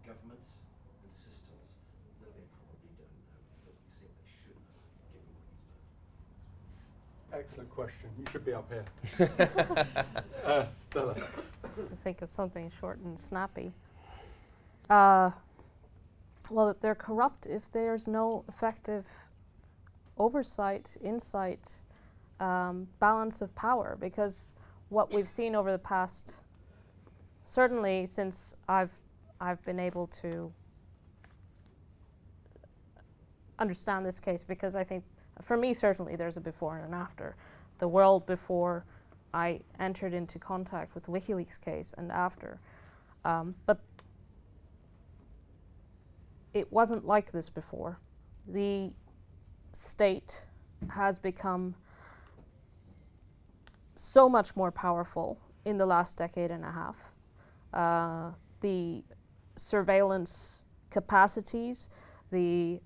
governments, and systems that they probably don't know, but you think they should know, given what you've learned? Excellent question. You should be up here. Stella. To think of something short and snappy. Well, that they're corrupt if there's no effective oversight, insight, balance of power, because what we've seen over the past, certainly since I've been able to understand this case, because I think for me certainly there's a before and an after. The world before I entered into contact with the WikiLeaks case and after. But it wasn't like this before. The state has become so much more powerful in the last decade and a half. The surveillance capacities, the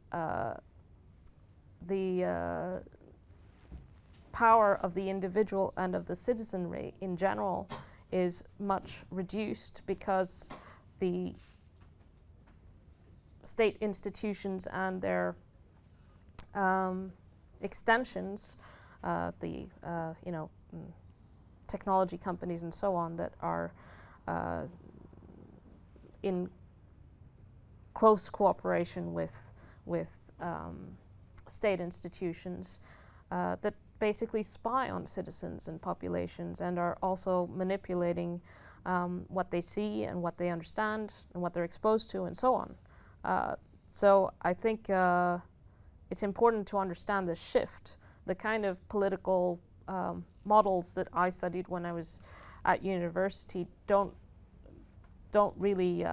power of the individual and of the citizenry in general is much reduced, because the state institutions and their extensions, technology companies and so on that are in close cooperation with state institutions that basically spy on citizens and populations, and are also manipulating what they see and what they understand and what they're exposed to and so on. So I think it's important to understand the shift. The kind of political models that I studied when I was at university don't really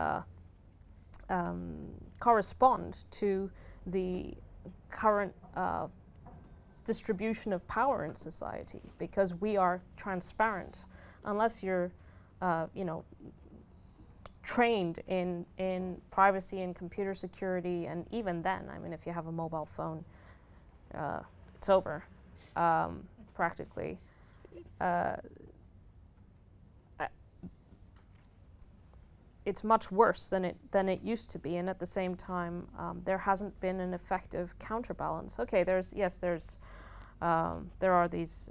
correspond to the current distribution of power in society, because we are transparent. Unless you're, trained in privacy and computer security, and even then, I mean, if you have a mobile phone, it's over, practically. It's much worse than it used to be, and at the same time, there hasn't been an effective counterbalance. Okay, there are these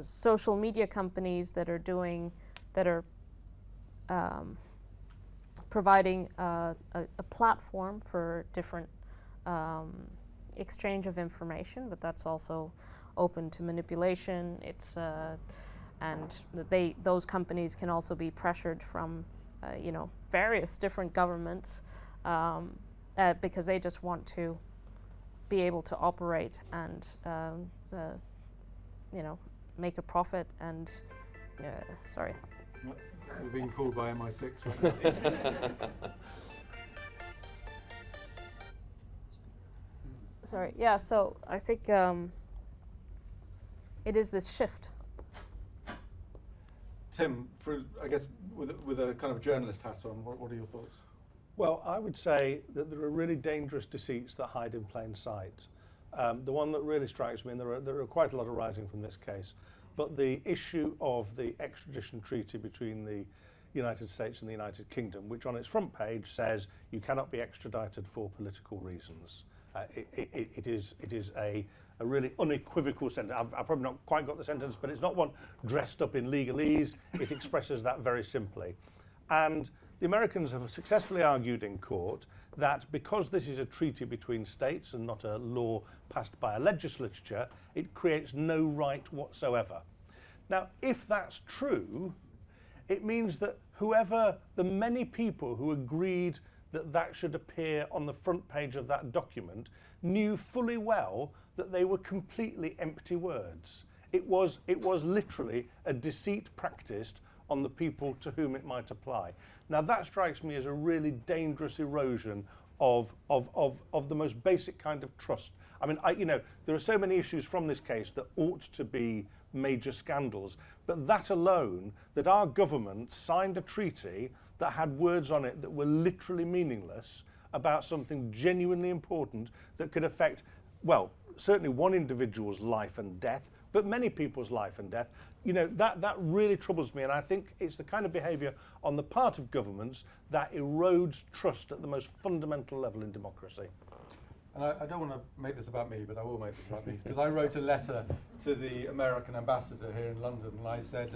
social media companies that are providing a platform for different exchange of information, but that's also open to manipulation. It's and those companies can also be pressured from various different governments because they just want to be able to operate and make a profit. And sorry. We're being called by MI6 right now. Sorry. Yeah. So I think it is this shift. Tim, I guess with a kind of journalist hat on, what are your thoughts? Well, I would say that there are really dangerous deceits that hide in plain sight. The one that really strikes me, and there are quite a lot arising from this case, but the issue of the extradition treaty between the United States and the United Kingdom, which on its front page says you cannot be extradited for political reasons. It is a really unequivocal sentence. I've probably not quite got the sentence, but it's not one dressed up in legalese. It expresses that very simply. And the Americans have successfully argued in court that because this is a treaty between states and not a law passed by a legislature, it creates no right whatsoever. Now, if that's true, it means that the many people who agreed that that should appear on the front page of that document knew fully well that they were completely empty words. It was literally a deceit practiced on the people to whom it might apply. Now that strikes me as a really dangerous erosion of the most basic kind of trust. I mean, there are so many issues from this case that ought to be major scandals, but that alone, that our government signed a treaty that had words on it that were literally meaningless about something genuinely important that could affect, well, certainly one individual's life and death, but many people's life and death, that really troubles me, and I think it's the kind of behaviour on the part of governments that erodes trust at the most fundamental level in democracy. And I don't want to make this about me, but I will make this about me, because I wrote a letter to the American ambassador here in London, and I said,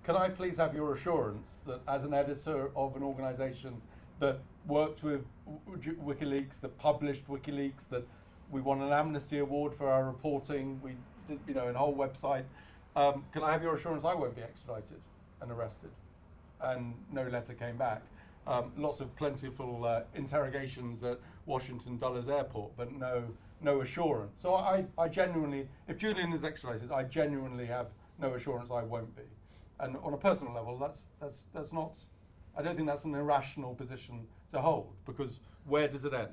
can I please have your assurance that as an editor of an organisation that worked with WikiLeaks, that published WikiLeaks, that we won an Amnesty Award for our reporting, we did, a whole website, can I have your assurance I won't be extradited and arrested? And no letter came back. Lots of plentiful interrogations at Washington Dulles Airport, but no assurance. So I genuinely, if Julian is extradited, I genuinely have no assurance I won't be. And on a personal level, that's not, I don't think that's an irrational position to hold, because where does it end?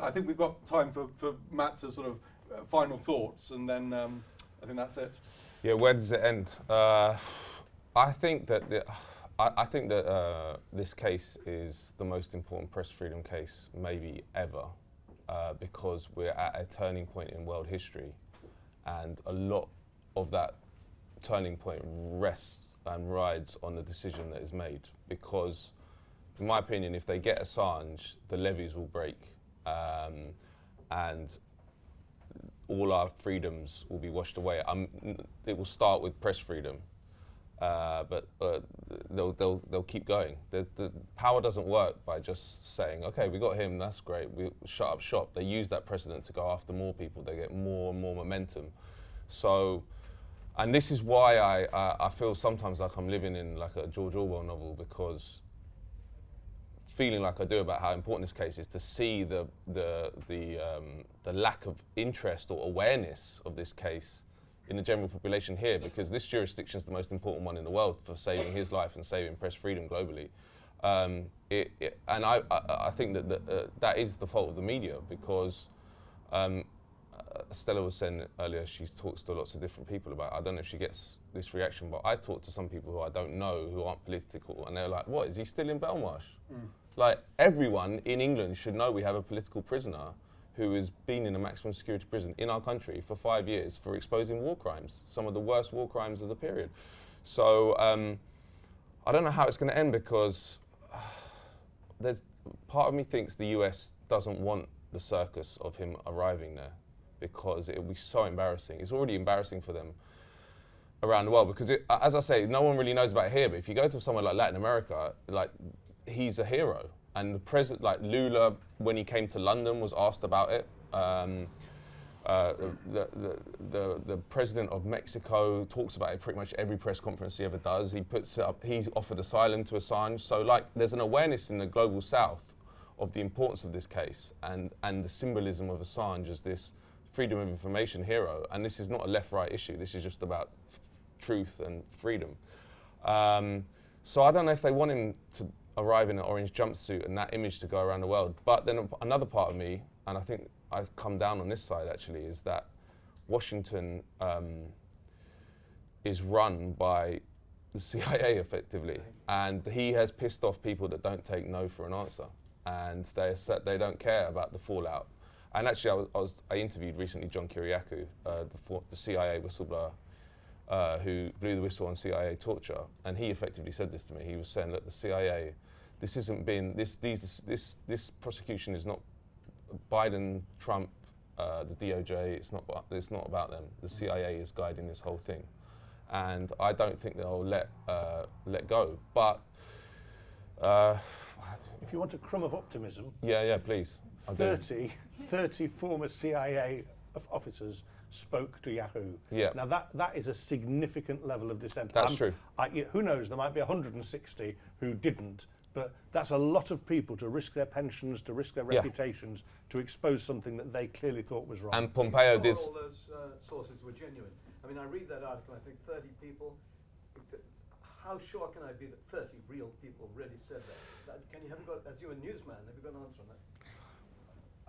I think we've got time for Matt to sort of final thoughts, and then I think that's it. Yeah, where does it end? I think that this case is the most important press freedom case maybe ever, because we're at a turning point in world history, and a lot of that turning point rests and rides on the decision that is made. Because, in my opinion, if they get Assange, the levees will break, and all our freedoms will be washed away. It will start with press freedom, but they'll keep going. The power doesn't work by just saying, okay, we got him, that's great, we shut up shop. They use that precedent to go after more people. They get more and more momentum. So, and this is why I feel sometimes like I'm living in like a George Orwell novel, because feeling like I do about how important this case is, to see the lack of interest or awareness of this case in the general population here, because this jurisdiction is the most important one in the world for saving his life and saving press freedom globally. And I think that is the fault of the media, because Stella was saying earlier she talks to lots of different people about it. I don't know if she gets this reaction, but I talk to some people who I don't know, who aren't political, and they're like, what, is he still in Belmarsh? Like, everyone in England should know we have a political prisoner who has been in a maximum security prison in our country for 5 years for exposing war crimes, some of the worst war crimes of the period. So I don't know how it's going to end, because there's part of me thinks the US doesn't want the circus of him arriving there, because it will be so embarrassing. It's already embarrassing for them around the world, because as I say, no one really knows about it here, but if you go to somewhere like Latin America, like, he's a hero. And the president, like Lula, when he came to London, was asked about it. The president of Mexico talks about it pretty much every press conference he ever does. He puts it up. He's offered asylum to Assange. So, like, there's an awareness in the global South of the importance of this case and the symbolism of Assange as this freedom of information hero. And this is not a left-right issue. This is just about truth and freedom. So I don't know if they want him to arrive in an orange jumpsuit and that image to go around the world. But then another part of me, and I think I've come down on this side actually, is that Washington is run by the CIA effectively, and he has pissed off people that don't take no for an answer. and they don't care about the fallout. And actually, I interviewed recently John Kiriakou, the CIA whistleblower, who blew the whistle on CIA torture, and he effectively said this to me. He was saying that the CIA, this prosecution is not Biden, Trump, the DOJ. It's not about them. The CIA is guiding this whole thing, and I don't think they'll let go. But if you want a crumb of optimism, yeah, please. 30 former CIA officers spoke to Yahoo. Yeah. Now that is a significant level of dissent. That's true. Who knows? There might be 160 who didn't, but that's a lot of people to risk their pensions, to risk their reputations, to expose something that they clearly thought was wrong. And Pompeo did. All those sources were genuine. I mean, I read that article. I think 30 people. How sure can I be that 30 real people really said that? As you a newsman, have you got an answer on that?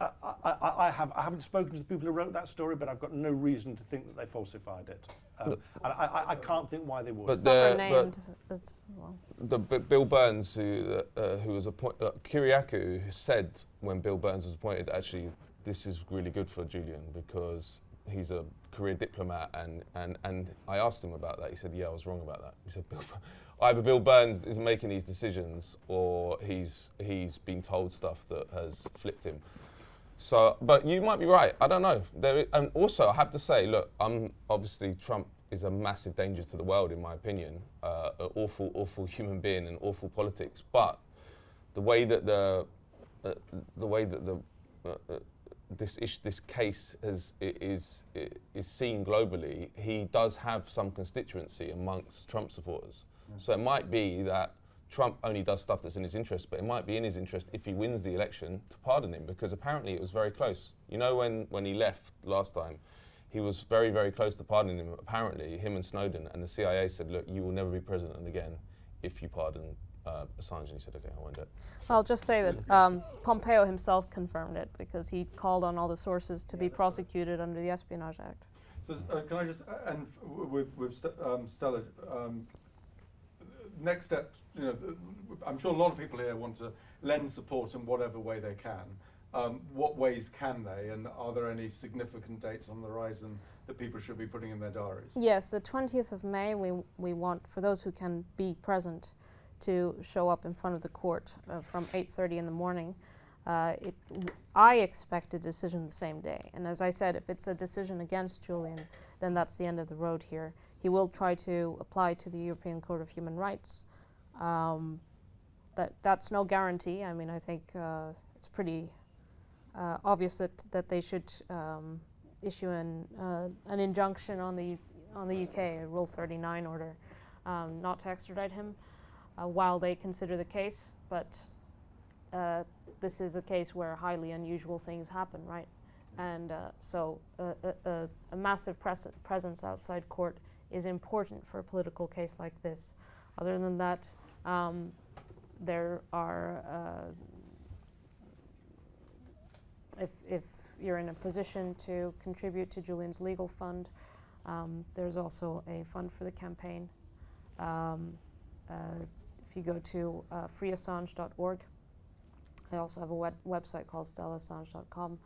I haven't spoken to the people who wrote that story, but I've got no reason to think that they falsified it. I can't think why they would. Some are named as well. Bill Burns, who was appointed, Kiriakou said when Bill Burns was appointed, actually, this is really good for Julian because he's a career diplomat, and I asked him about that. He said, yeah, I was wrong about that. He said, either Bill Burns isn't making these decisions or he's been told stuff that has flipped him. So, but you might be right. I don't know. And also, I have to say, look, obviously Trump is a massive danger to the world, in my opinion. An awful human being and awful politics. But the way that this case is seen globally, he does have some constituency amongst Trump supporters. So it might be that Trump only does stuff that's in his interest, but it might be in his interest if he wins the election to pardon him, because apparently it was very close. You know, when he left last time, he was very, very close to pardoning him. Apparently, him and Snowden, and the CIA said, look, you will never be president again if you pardon Assange. And he said, okay, I won't do it. I'll just say that Pompeo himself confirmed it because he called on all the sources to be prosecuted under the Espionage Act. So can I just, and with Stella, next step, you know, I'm sure a lot of people here want to lend support in whatever way they can. What ways can they, and are there any significant dates on the horizon that people should be putting in their diaries? Yes, the 20th of May, we want, for those who can be present, to show up in front of the court from 8:30 in the morning. I expect a decision the same day. And as I said, if it's a decision against Julian, then that's the end of the road here. He will try to apply to the European Court of Human Rights. That's no guarantee. I mean, I think it's pretty obvious that they should issue an injunction on the UK, a Rule 39 order, not to extradite him while they consider the case. But this is a case where highly unusual things happen, right? And so a massive presence outside court is important for a political case like this. Other than that, there are, if you're in a position to contribute to Julian's legal fund, there's also a fund for the campaign. If you go to freeassange.org, I also have a website called stellassange.com,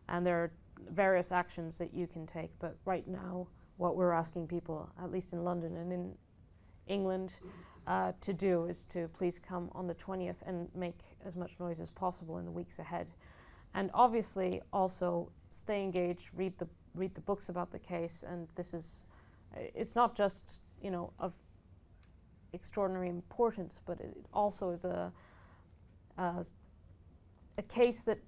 and there are various actions that you can take. But right now, what we're asking people, at least in London and in England, to do is to please come on the 20th and make as much noise as possible in the weeks ahead. And obviously, also stay engaged, read the books about the case. And this is, it's not just, you know, of extraordinary importance, but it also is a case that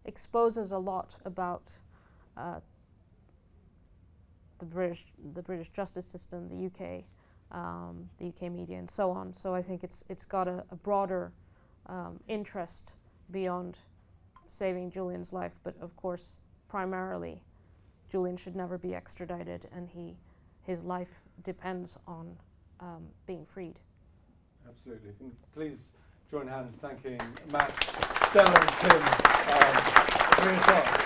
exposes a lot about the British justice system, the UK media, and so on. So I think it's got a broader interest beyond saving Julian's life, but of course, primarily, Julian should never be extradited, and his life depends on being freed. Absolutely. Please join hands thanking Matt, Stella, and Tim for your time.